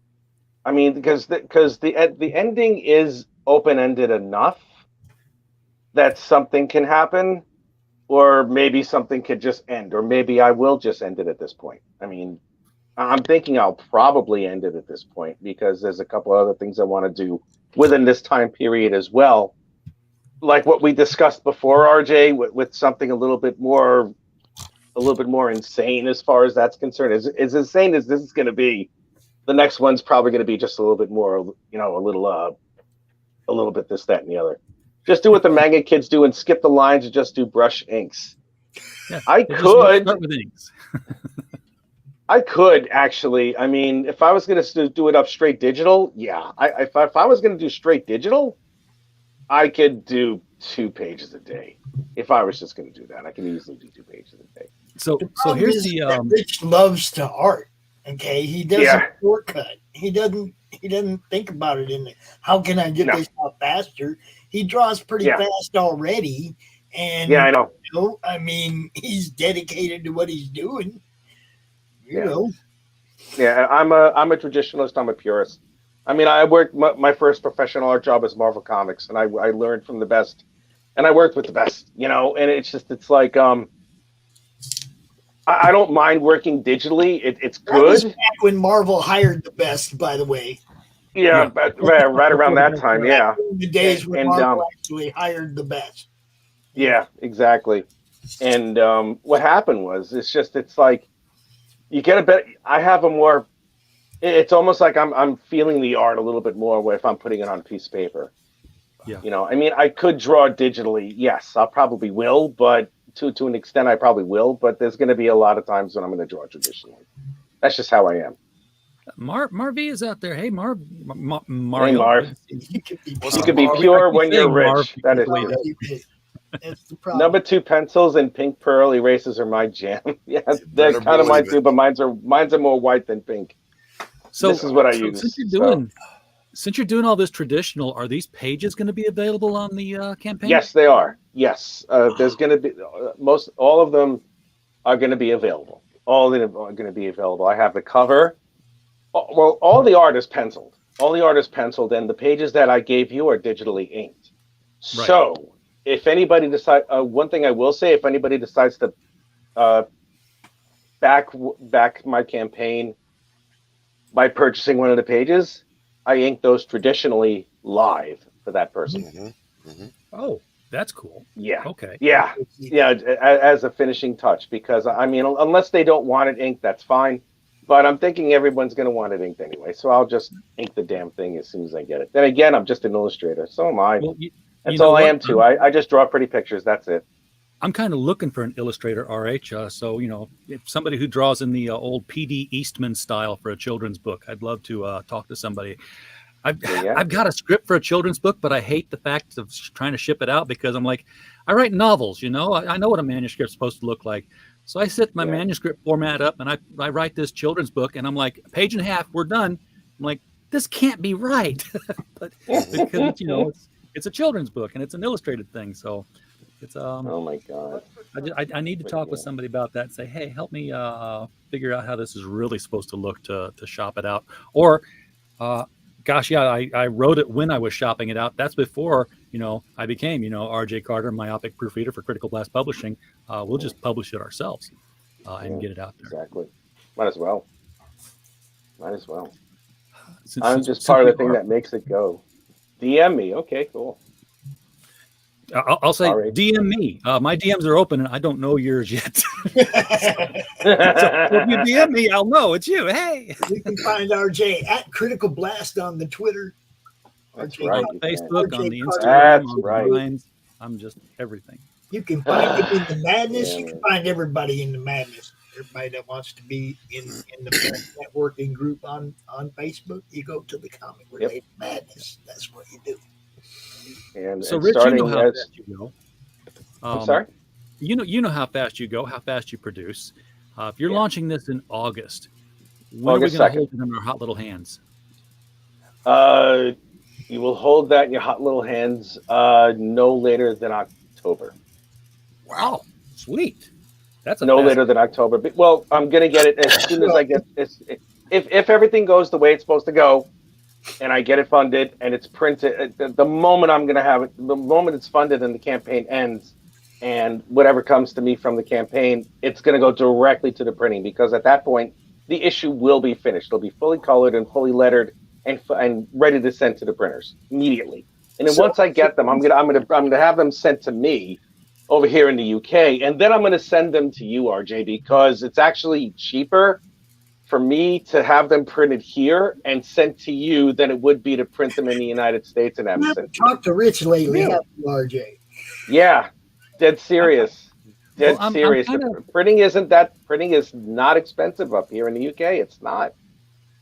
I mean, because the ending is open-ended enough that something can happen, or maybe something could just end, or maybe I will just end it at this point. I mean, I'm thinking I'll probably end it at this point, because there's a couple other things I want to do within this time period as well. Like what we discussed before, RJ, with something a little bit more insane as far as that's concerned. As insane as this is going to be, the next one's probably going to be just a little bit more, a little bit this, that, and the other. Just do what the manga kids do and skip the lines and just do brush inks. Yeah, I could. Start with inks. I could actually. I mean, if I was going to do it up straight digital, yeah. If I was going to do straight digital, I could do 2 pages a day. If I was just going to do that, I can easily do 2 pages a day. So here's the Rich loves to art. Okay, he does a shortcut. He doesn't think about it in how can I get this out faster. He draws pretty fast already, and I know. I mean, he's dedicated to what he's doing. You know. Yeah, I'm a traditionalist. I'm a purist. I mean, I worked my first professional art job was Marvel Comics, and I learned from the best, and I worked with the best, you know. And it's like I don't mind working digitally. It's That was good. back when Marvel hired the best, by the way. Yeah, but right around that time, yeah. In the days when And, Marvel actually hired the best. Yeah, exactly. And what happened was, it's like you get a bit. I have a more. It's almost like I'm feeling the art a little bit more if I'm putting it on a piece of paper. Yeah. You know, I mean, I could draw digitally. Yes, I probably will, but to an extent, I probably will. But there's going to be a lot of times when I'm going to draw traditionally. That's just how I am. Marv is out there. Hey, Marv. Hey, Mario. Marv. You can be, What's You up, can be Marv? pure when you're Marv, rich. That is please. true. That's the problem. Number 2 pencils and pink pearl erasers are my jam. Yeah, better they're kind of mine believe it. too, but mine's are more white than pink. So This is what I use. Since you're doing all this traditional, are these pages going to be available on the campaign? Yes, they are. Yes, there's going to be all of them are going to be available. All of them are going to be available. I have the cover. Well, all the art is penciled. All the art is penciled, and the pages that I gave you are digitally inked. Right. So, if anybody decides, one thing I will say, if anybody decides to back my campaign by purchasing one of the pages, I ink those traditionally live for that person. Mm-hmm. Oh, that's cool. Yeah. Okay. Yeah. As a finishing touch, because I mean, unless they don't want it inked, that's fine. But I'm thinking everyone's going to want it inked anyway, so I'll just ink the damn thing as soon as I get it. Then again, I'm just an illustrator, so am I. Well, That's all I am too. I just draw pretty pictures. That's it. I'm kind of looking for an illustrator, RH. So, you know, if somebody who draws in the old P.D. Eastman style for a children's book, I'd love to talk to somebody. I've got a script for a children's book, but I hate the fact of trying to ship it out because I'm like, I write novels, you know, I know what a manuscript's supposed to look like. So I set my manuscript format up and I write this children's book and I'm like, 1.5 pages, we're done. I'm like, this can't be right. But because, you know, it's a children's book and it's an illustrated thing. So it's oh my God. I need to talk with somebody about that and say, hey, help me figure out how this is really supposed to look to shop it out. Or gosh, yeah, I wrote it when I was shopping it out. That's before, you know, I became, you know, RJ Carter, myopic proofreader for Critical Blast Publishing. We'll just publish it ourselves and get it out there. Exactly. Might as well. I'm just part of the thing that makes it go. DM me. Okay, cool. I'll say DM me. My DMs are open and I don't know yours yet. So if you DM me, I'll know it's you. Hey. You can find RJ at Critical Blast on the Twitter. That's RJ right. On Facebook, on the Instagram, That's on right. the lines. I'm just everything. You can find him in the madness. Yeah, You can find everybody in the madness. Everybody that wants to be in the networking group on Facebook, you go to the Comic Related Madness. That's what you do. And So, and Rich, you starting know how as- fast you go. I'm sorry? You know how fast you go, how fast you produce. If you're Yeah. launching this in August, when August are we going 2nd. to hold it in our hot little hands? You will hold that in your hot little hands no later than October. Wow, sweet. That's a No fast- later than October. Well, I'm going to get it as soon as I get if everything goes the way it's supposed to go and I get it funded and it's printed, the moment I'm going to have it, the moment it's funded and the campaign ends and whatever comes to me from the campaign, it's going to go directly to the printing because at that point, the issue will be finished. It'll be fully colored and fully lettered and ready to send to the printers immediately. And then once I get them, I'm gonna have them sent to me over here in the UK, and then I'm gonna send them to you, RJ, because it's actually cheaper for me to have them printed here and sent to you than it would be to print them in the United States and have I them haven't sent to you. talked to Rich lately, Yeah. have you, RJ? Yeah, dead serious. Dead I'm serious. kinda- Printing is not expensive up here in the UK. It's not.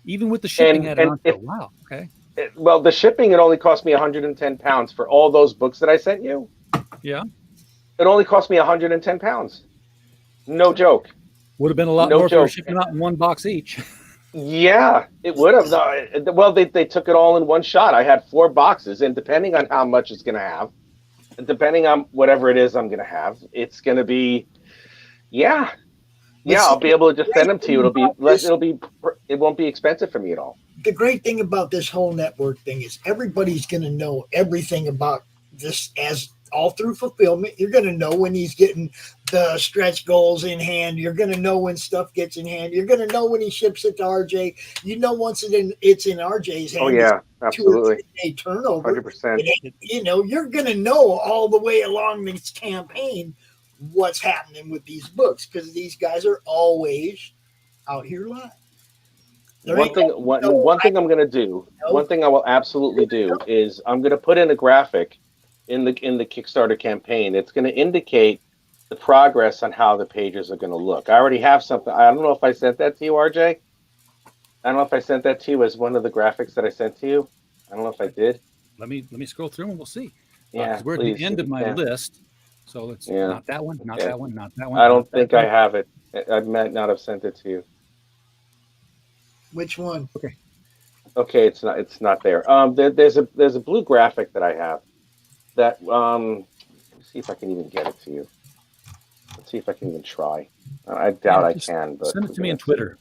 Even with the shipping And- added and on. if- Wow. Okay. Well, the shipping, it only cost me 110 pounds for all those books that I sent you. Yeah. It only cost me 110 pounds. No joke. Would have been a lot No more if we were joke. shipping out in one box each. Yeah, it would have. No, well, they took it all in one shot. I had 4 boxes, and depending on how much it's going to have, and depending on whatever it is I'm going to have, it's going to be, yeah. Yeah, I'll be able to just send them to you. It'll be This- it won't be expensive for me at all. The great thing about this whole network thing is everybody's going to know everything about this as all through fulfillment. You're going to know when he's getting the stretch goals in hand. You're going to know when stuff gets in hand. You're going to know when he ships it to RJ. You know, once it's in RJ's hand. Oh yeah, absolutely. 2 or 3 day turnover. 100%. You know, you're going to know all the way along this campaign what's happening with these books because these guys are always out here live. One thing I'm going to do, one thing I will absolutely do is I'm going to put in a graphic in the Kickstarter campaign. It's going to indicate the progress on how the pages are going to look. I already have something. I don't know if I sent that to you, RJ. I don't know if I sent that to you as one of the graphics that I sent to you. I don't know if I did. Let me scroll through and we'll see. Yeah, we're at the end of my list, so it's not that one, not that one, not that one. I don't think I have it. I might not have sent it to you. Which one? Okay, it's not there. There's a blue graphic that I have that let's see if I can even get it to you. Let's see if I can even try. I doubt I can, but send it to me on Twitter.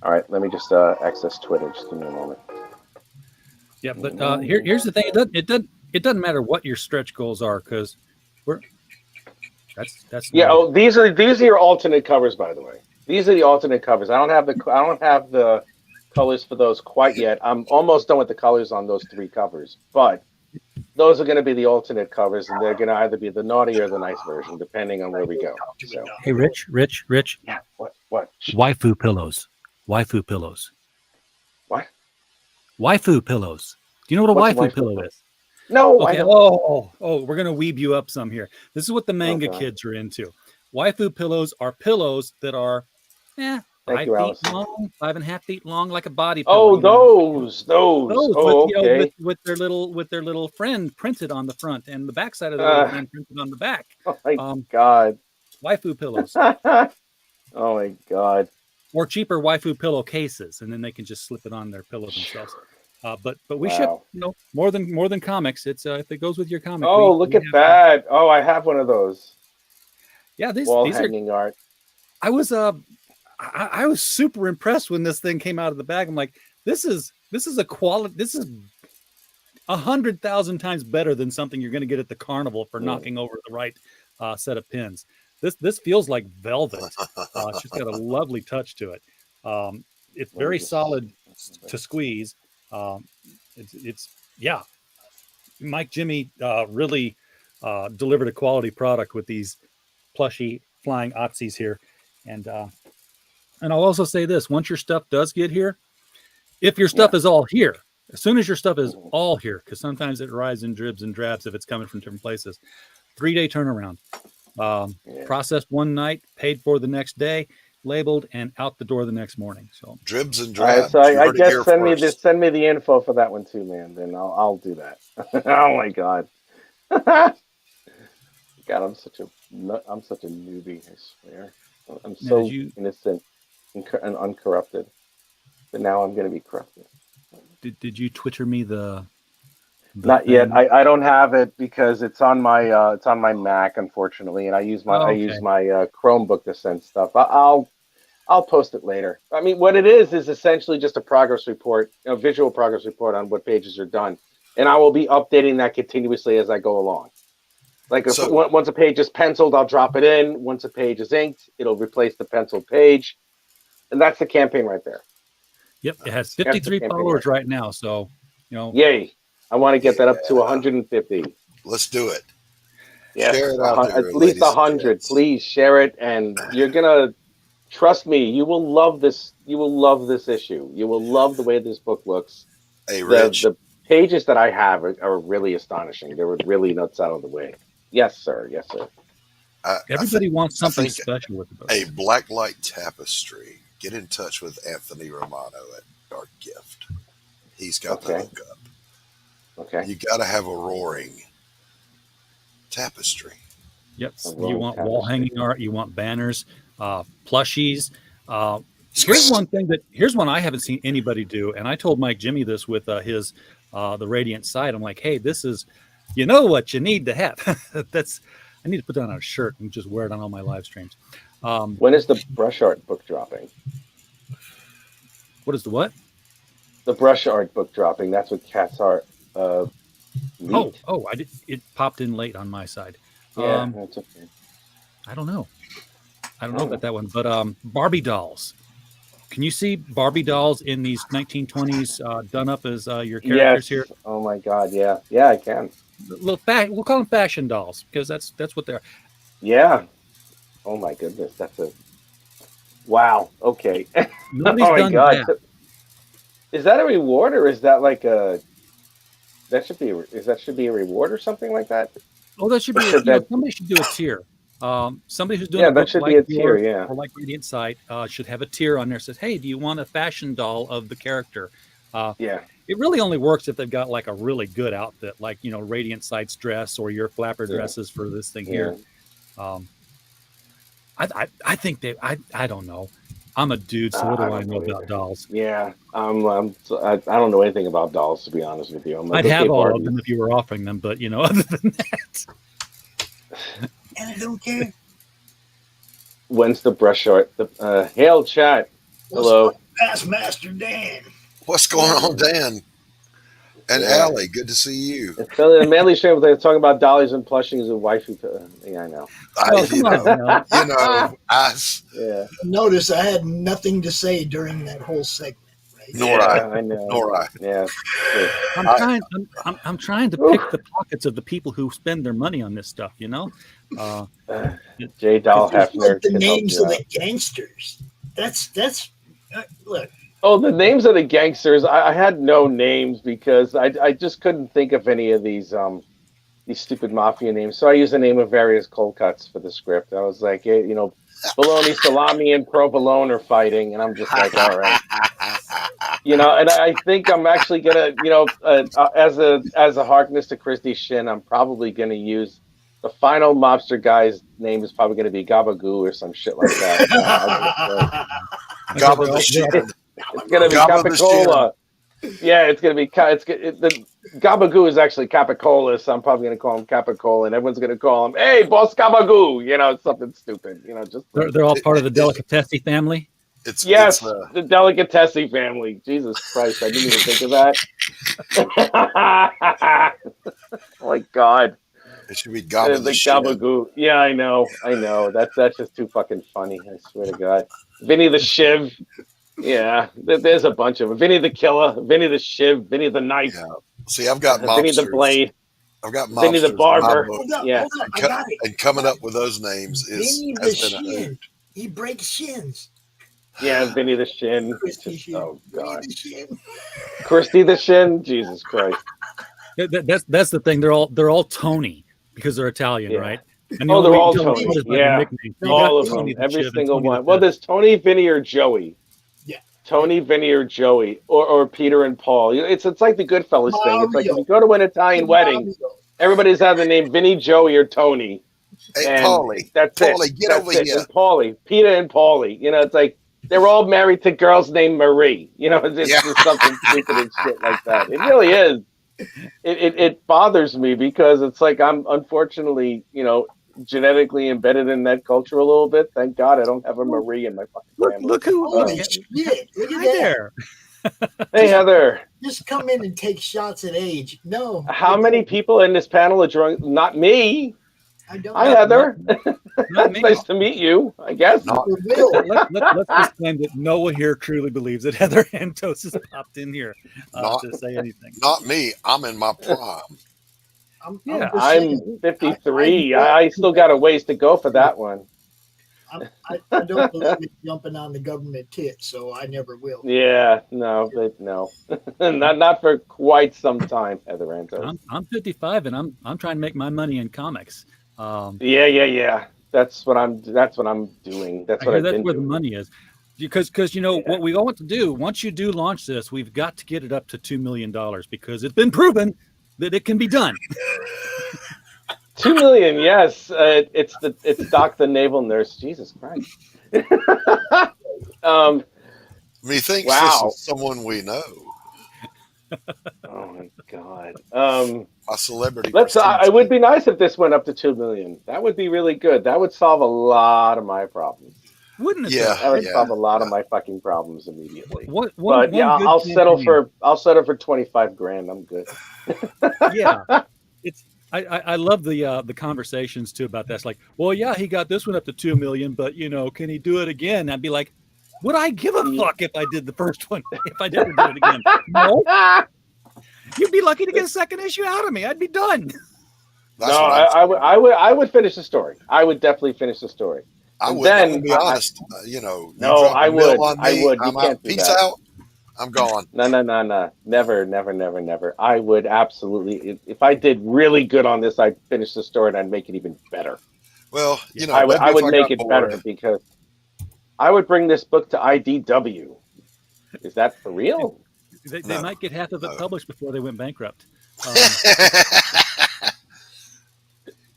All right, let me just access Twitter. Just give me a moment. Yeah, but here's the thing. It doesn't matter what your stretch goals are because that's yeah. Oh, these are your alternate covers, by the way. These are the alternate covers. I don't have the colors for those quite yet. I'm almost done with the colors on those 3 covers, but those are going to be the alternate covers, and they're going to either be the naughty or the nice version, depending on where we go. So. Hey, Rich. Yeah. What? Waifu pillows. Waifu pillows. What? Waifu pillows. Do you know what a waifu pillow is? No. Okay. Oh, we're gonna weeb you up some here. This is what the manga kids are into. Waifu pillows are pillows that are 5 feet long, 5.5 feet long, like a body pillow. Oh, those. Oh, okay. With their little friend printed on the front and the backside of the little friend printed on the back. Oh my God. Waifu pillows. Oh my God. Or cheaper waifu pillow cases, and then they can just slip it on their pillow themselves. But we ship more than comics. It's if it goes with your comic. Oh, look at that! Oh, I have one of those. Yeah, these hanging art. I was super impressed when this thing came out of the bag. I'm like, this is a quality. This is 100,000 times better than something you're going to get at the carnival for knocking over the right set of pins. This feels like velvet. It's just got a lovely touch to it. It's very solid to squeeze. It's Mike Jimmy really delivered a quality product with these plushy flying Otzies here. And I'll also say this, once your stuff does get here, if your stuff is all here, as soon as your stuff is all here, because sometimes it arrives in dribs and drabs if it's coming from different places, 3-day turnaround. Processed one night, paid for the next day, labeled, and out the door the next morning. So dribs and drabs. So I guess send me the info for that one too, man. Then I'll do that. Oh my God. God, I'm such a newbie. I swear. I'm so innocent and uncorrupted, but now I'm going to be corrupted. Did you Twitter me the Not yet. I don't have it because it's on my Mac, unfortunately, and I use my Chromebook to send stuff. I'll post it later. I mean, what it is essentially just a progress report, a visual progress report on what pages are done, and I will be updating that continuously as I go along. Like once a page is penciled, I'll drop it in. Once a page is inked, it'll replace the penciled page, and that's the campaign right there. Yep, it has 53 followers right now, so yay! I want to get that up to 150. Let's do it. Yes, share it out there, at least 100. Please share it, and you're gonna trust me. You will love this. You will love this issue. You will love the way this book looks. Hey, Rich. The pages that I have are really astonishing. They were really nuts out of the way. Yes, sir. Yes, sir. Everybody wants something special with the book. A blacklight tapestry. Get in touch with Anthony Romano at Dark Gift. He's got the hookup. Okay. You got to have a roaring tapestry. Yep. You want wall hanging art. You want banners, plushies. Here's one I haven't seen anybody do, and I told Mike Jimmy this with his the Radiant side. I'm like, hey, this is, what you need to have. I need to put that on a shirt and just wear it on all my live streams. When is the brush art book dropping? What is the what? The brush art book dropping. That's what Cat's Art leaked. Oh, I did. It popped in late on my side. Yeah, that's okay. I don't know. I don't know about that one, but Barbie dolls. Can you see Barbie dolls in these 1920s done up as your characters here? Oh my God, yeah, I can. We'll call them fashion dolls because that's what they are. Yeah. Oh my goodness, that's a wow. Okay. Nobody's oh my done God. that. Is that a reward or is that like a? That should be a reward or something like that. Oh, that should be. Somebody should do a tier. Somebody who's doing that should be a tier. Yeah. Or like Radiant Sight should have a tier on there that says, "Hey, do you want a fashion doll of the character?" Yeah. It really only works if they've got like a really good outfit, like Radiant Sight's dress or your flapper dresses for this thing here. I think I don't know. I'm a dude, so what do I know about dolls? Yeah, I don't know anything about dolls, to be honest with you. I'd have all of them if you were offering them, but other than that, and I don't care. When's the brush art? Hail chat. Hello, Past Master Dan. What's going on, Dan? And Allie, good to see you. The manly stream, they're talking about dollies and plushings and wifey. Yeah, I know. Yeah. Notice I had nothing to say during that whole segment. Right? I know. Nor I. Yeah. I'm trying to pick the pockets of the people who spend their money on this stuff. J. Dahl Hefner. The names of the gangsters. That's look. Oh, the names of the gangsters. I had no names because I just couldn't think of any of these stupid mafia names. So I used the name of various cold cuts for the script. I was like, Bologna, Salami, and Provolone are fighting, and I'm just like, all right. And I think I'm actually gonna, as a Harkness to Christy Shin, I'm probably gonna use the final mobster guy's name is probably gonna be Gabagoo or some shit like that. Gabagoo. It's gonna be Capicola. Yeah, it's gonna be the Gabagoo is actually Capicola, so I'm probably gonna call him Capicola, and everyone's gonna call him, "Hey, Boss Gabagoo," it's something stupid, just they're all part of the Delicatessi family. The Delicatessi family. Jesus Christ, I didn't even think of that. Oh my God. It should be Gabagoo. Gabagoo. Yeah, I know. That's just too fucking funny. I swear to God. Vinny the Shiv. Yeah, there's a bunch of them. Vinny the Killer, Vinny the Shiv, Vinny the Knife. Yeah. See, I've got Vinny the Blade. I've got Vinny the Barber. Hold up, I got it. And coming up with those names Vinny the Shin. He breaks shins. Yeah, Vinny the Shin. Oh God. Christy the Shin. Jesus Christ. That's the thing. They're all Tony because they're Italian, right? And they're all Tony. Yeah, all of them. Every single one. Well, there's Tony, Vinny, or Joey. Yeah. Tony, Vinny, or Joey, or Peter and Paul. It's like the Goodfellas thing. It's like if you go to an Italian wedding, everybody's had the name Vinny, Joey, or Tony. Hey, Paulie. That's Paulie, it. get over here. And Paulie, Peter and Paulie. It's like they're all married to girls named Marie. It's just something stupid and shit like that. It really is. It bothers me because it's like I'm unfortunately, genetically embedded in that culture a little bit. Thank God I don't have a Marie in my fucking family. Look who look at there. Hey, Heather. Just come in and take shots at age. No. How many people in this panel are drunk? Not me. Hi, Heather. That's nice to meet you, I guess. Let's just claim that no one here truly believes that Heather Antos has popped in here to say anything. Not me. I'm in my prime. I'm 53. I still got a ways to go for that one. I don't believe in jumping on the government tit, so I never will. Yeah, no. not for quite some time, Heather Antos. I'm 55 and I'm trying to make my money in comics. Yeah. That's what I'm doing. That's what I've been doing. Where the money is. Because what we all want to do once you do launch this, we've got to get it up to $2 million because it's been proven that it can be done. 2 million, yes. It's Doc the Naval Nurse. Jesus Christ. Methinks this is someone we know. Oh my god. A celebrity. Let's. prestige. It would be nice if this went up to 2 million. That would be really good. That would solve a lot of my problems. Wouldn't it? Yeah, That would yeah, solve a lot yeah. of my fucking problems immediately. What? But yeah, one good I'll settle campaign. for 25 grand. I'm good. Yeah, it's. I love the conversations too about that. It's like, well, yeah, he got this one up to 2 million, but can he do it again? I'd be like, would I give a fuck if I did the first one? If I never did it again? No. You'd be lucky to get a second issue out of me. I'd be done. That's No, what I would finish the story. I would definitely finish the story. I And would. I'm then gonna be honest. You no, drop I a mill would. on I me, would. You I'm can't out. do Peace that. out. I'm gone. No. Never. I would absolutely. If I did really good on this, I'd finish the story and I'd make it even better. Well, I would. maybe I if would make got it bored. better because I would bring this book to IDW. Is that for real? They No, might get half of it no. published before they went bankrupt.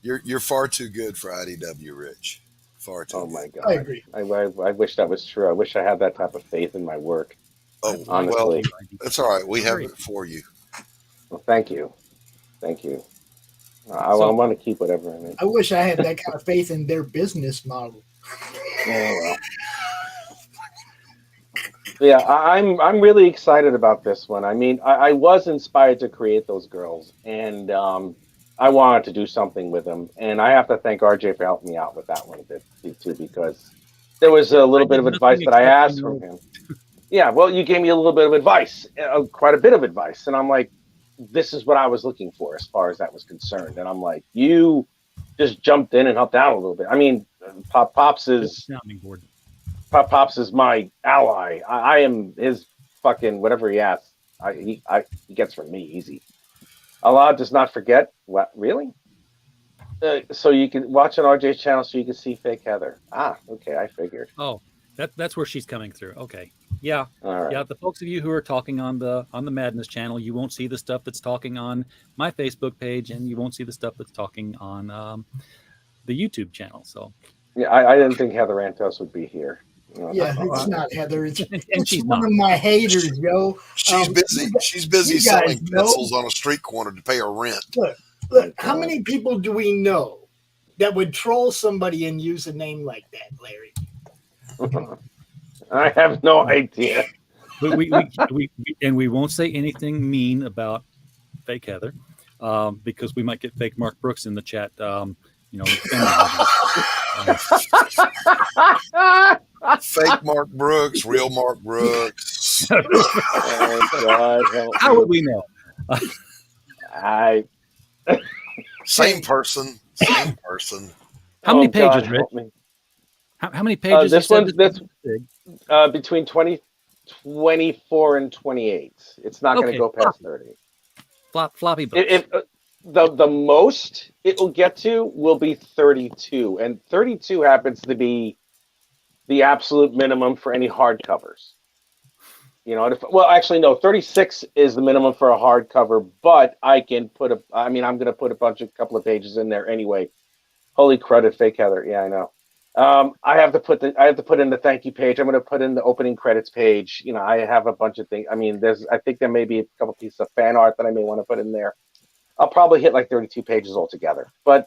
You're far too good for IDW, Rich. Far too. Oh good. my god! I agree. I wish that was true. I wish I had that type of faith in my work. Oh Honestly. well, that's all right. We have it for you. Well, thank you. I So- want to keep whatever I mean. I wish I had that kind of faith in their business model. Yeah, well. Yeah, I'm really excited about this one. I mean, I was inspired to create those girls, and I wanted to do something with them. And I have to thank RJ for helping me out with that one a bit too, because there was a little bit of advice that I asked from him. Yeah, well, you gave me a little bit of advice, quite a bit of advice, and I'm like, this is what I was looking for as far as that was concerned. And I'm like, you just jumped in and helped out a little bit. I mean, Pops is Sounding board. Pops is my ally. I am his fucking whatever he asks. He gets from me easy. Allah does not forget. What really? So you can watch on RJ's channel, so you can see fake Heather. Ah, okay, I figured. Oh, that's where she's coming through. Okay, yeah, All right. yeah. The folks of you who are talking on the Madness channel, you won't see the stuff that's talking on my Facebook page, and you won't see the stuff that's talking on the YouTube channel. So Yeah, I didn't think Heather Antos would be here. No, Yeah, no, it's not Heather. It's she's one not. of my haters, yo. She's busy. She's busy you guys selling know- pencils on a street corner to pay her rent. Look, how many people do we know that would troll somebody and use a name like that, Larry? I have no idea. But we won't say anything mean about fake Heather, because we might get fake Mark Brooks in the chat. Fake Mark Brooks, real Mark Brooks. Oh, God, help How me. would we know? Same person. Same person. How many pages, God, Rich? help me. How many pages? This you said one's this big? between 24 and 28. It's not going to Okay. go past 30. Floppy books. If the most it will get to will be 32, and 32 happens to be the absolute minimum for any hardcovers. Well, actually, no, 36 is the minimum for a hardcover, but I'm going to put a couple of pages in there anyway. Holy credit, fake Heather. Yeah, I know. I have to put in the thank you page. I'm going to put in the opening credits page. I have a bunch of things. I mean, I think there may be a couple pieces of fan art that I may want to put in there. I'll probably hit like 32 pages altogether. But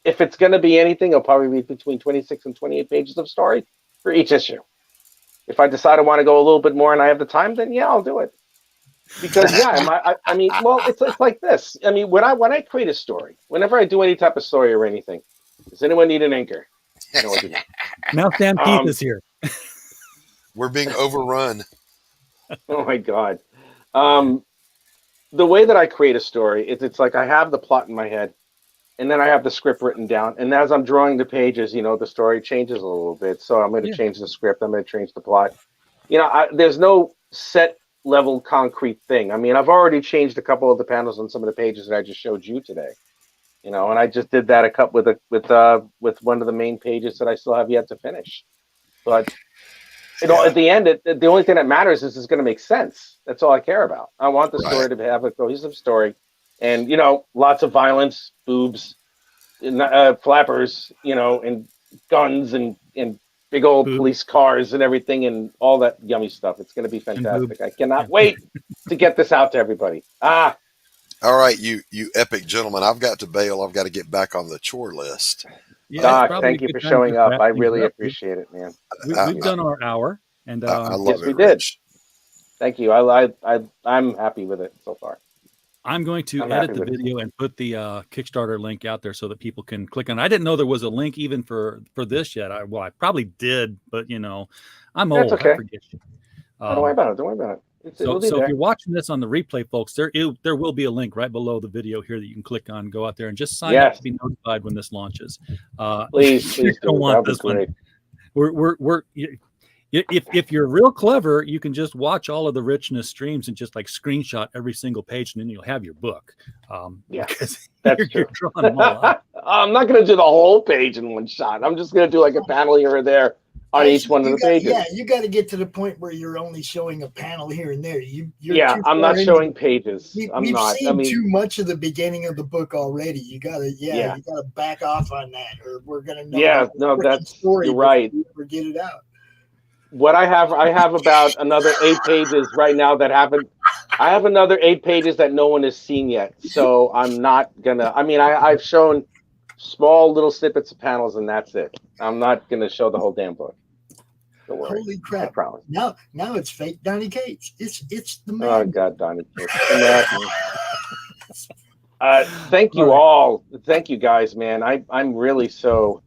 if it's going to be anything, it'll probably be between 26 and 28 pages of story for each issue. If I decide I want to go a little bit more and I have the time, then yeah, I'll do it. Because it's like this. I mean, when I create a story, whenever I do any type of story or anything, does anyone need an anchor? No, I do not. Now Sam Keith is here. We're being overrun. Oh my God. The way that I create a story is it's like I have the plot in my head, and then I have the script written down. And as I'm drawing the pages, the story changes a little bit. So I'm going to change the script. I'm going to change the plot. There's no set level concrete thing. I mean, I've already changed a couple of the panels on some of the pages that I just showed you today. And I just did that with one of the main pages that I still have yet to finish. But at the end, the only thing that matters is it's going to make sense. That's all I care about. I want the story to have a cohesive story, and lots of violence, boobs, flappers, and guns and big old Boob. police cars and everything and all that yummy stuff. It's going to be fantastic. I cannot wait to get this out to everybody. All right, you epic gentlemen. I've got to bail. I've got to get back on the chore list. Yeah, Doc, thank you for showing up. I really appreciate it, man. We've done our hour, and I love yes, it, we did. Rich. Thank you. I'm happy with it so far. I'm going to edit the video and put the Kickstarter link out there so that people can click on it. I didn't know there was a link even for this yet. I probably did, but I'm old. That's okay. I forget. Don't worry about it. Don't worry about it. So if you're watching this on the replay, folks, there will be a link right below the video here that you can click on. Go out there and just sign up to be notified when this launches. Please don't want this one. If you're real clever, you can just watch all of the richness streams and just like screenshot every single page, and then you'll have your book. Because you're drawing them all out. I'm not going to do the whole page in one shot. I'm just going to do like a panel here or there on each one of the pages. Yeah, you got to get to the point where you're only showing a panel here and there. I'm not showing pages. We've seen too much of the beginning of the book already. You gotta, you gotta back off on that, or we're gonna know. Yeah, no, that's story you're right. Ever get it out. What I have about another 8 pages right now that haven't. I have another 8 pages that no one has seen yet. So I'm not gonna. I mean, I've shown small little snippets of panels, and that's it. I'm not gonna show the whole damn book. Don't worry. Holy crap! I promise. Now it's fake Donnie Cates. It's the man. Oh God, Donnie Cates. Thank you all. Thank you guys, man. I'm really so.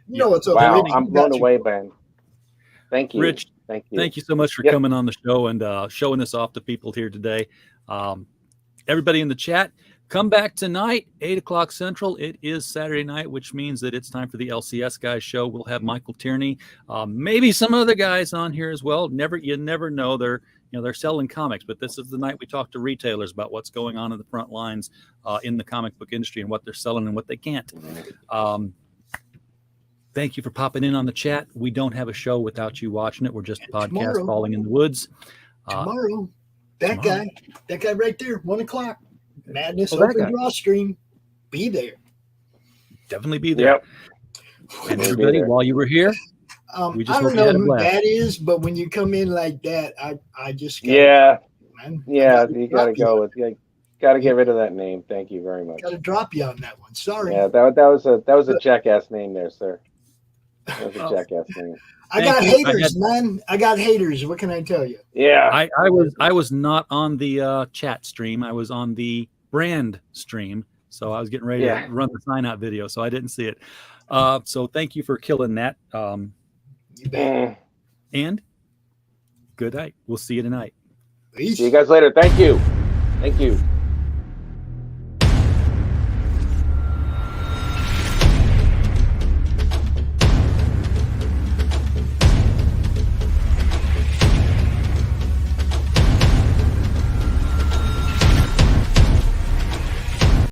It's wow, I'm blown away, man. Thank you, Rich. Thank you. Thank you so much for coming on the show and showing this off to people here today. Everybody in the chat, come back tonight, 8:00 Central. It is Saturday night, which means that it's time for the LCS Guys show. We'll have Michael Tierney, maybe some other guys on here as well. You never know. They're selling comics, but this is the night we talk to retailers about what's going on in the front lines in the comic book industry and what they're selling and what they can't. Thank you for popping in on the chat. We don't have a show without you watching it. We're just a podcast falling in the woods. Tomorrow, that guy right there, 1:00, Madness Open Draw stream. Be there. Definitely be there. Yep. And everybody, while you were here, we just I don't know who that is, but when you come in like that, I just you gotta go with gotta get rid of that name. Thank you very much. Gotta drop you on that one. Sorry. Yeah, that was a jackass name there, sir. That was a jackass name. I got haters, man. I got haters. What can I tell you? Yeah. I was not on the chat stream. I was on the brand stream. So I was getting ready to run the sign out video. So I didn't see it. So thank you for killing that. You bet. And good night. We'll see you tonight. Peace. See you guys later. Thank you. Thank you.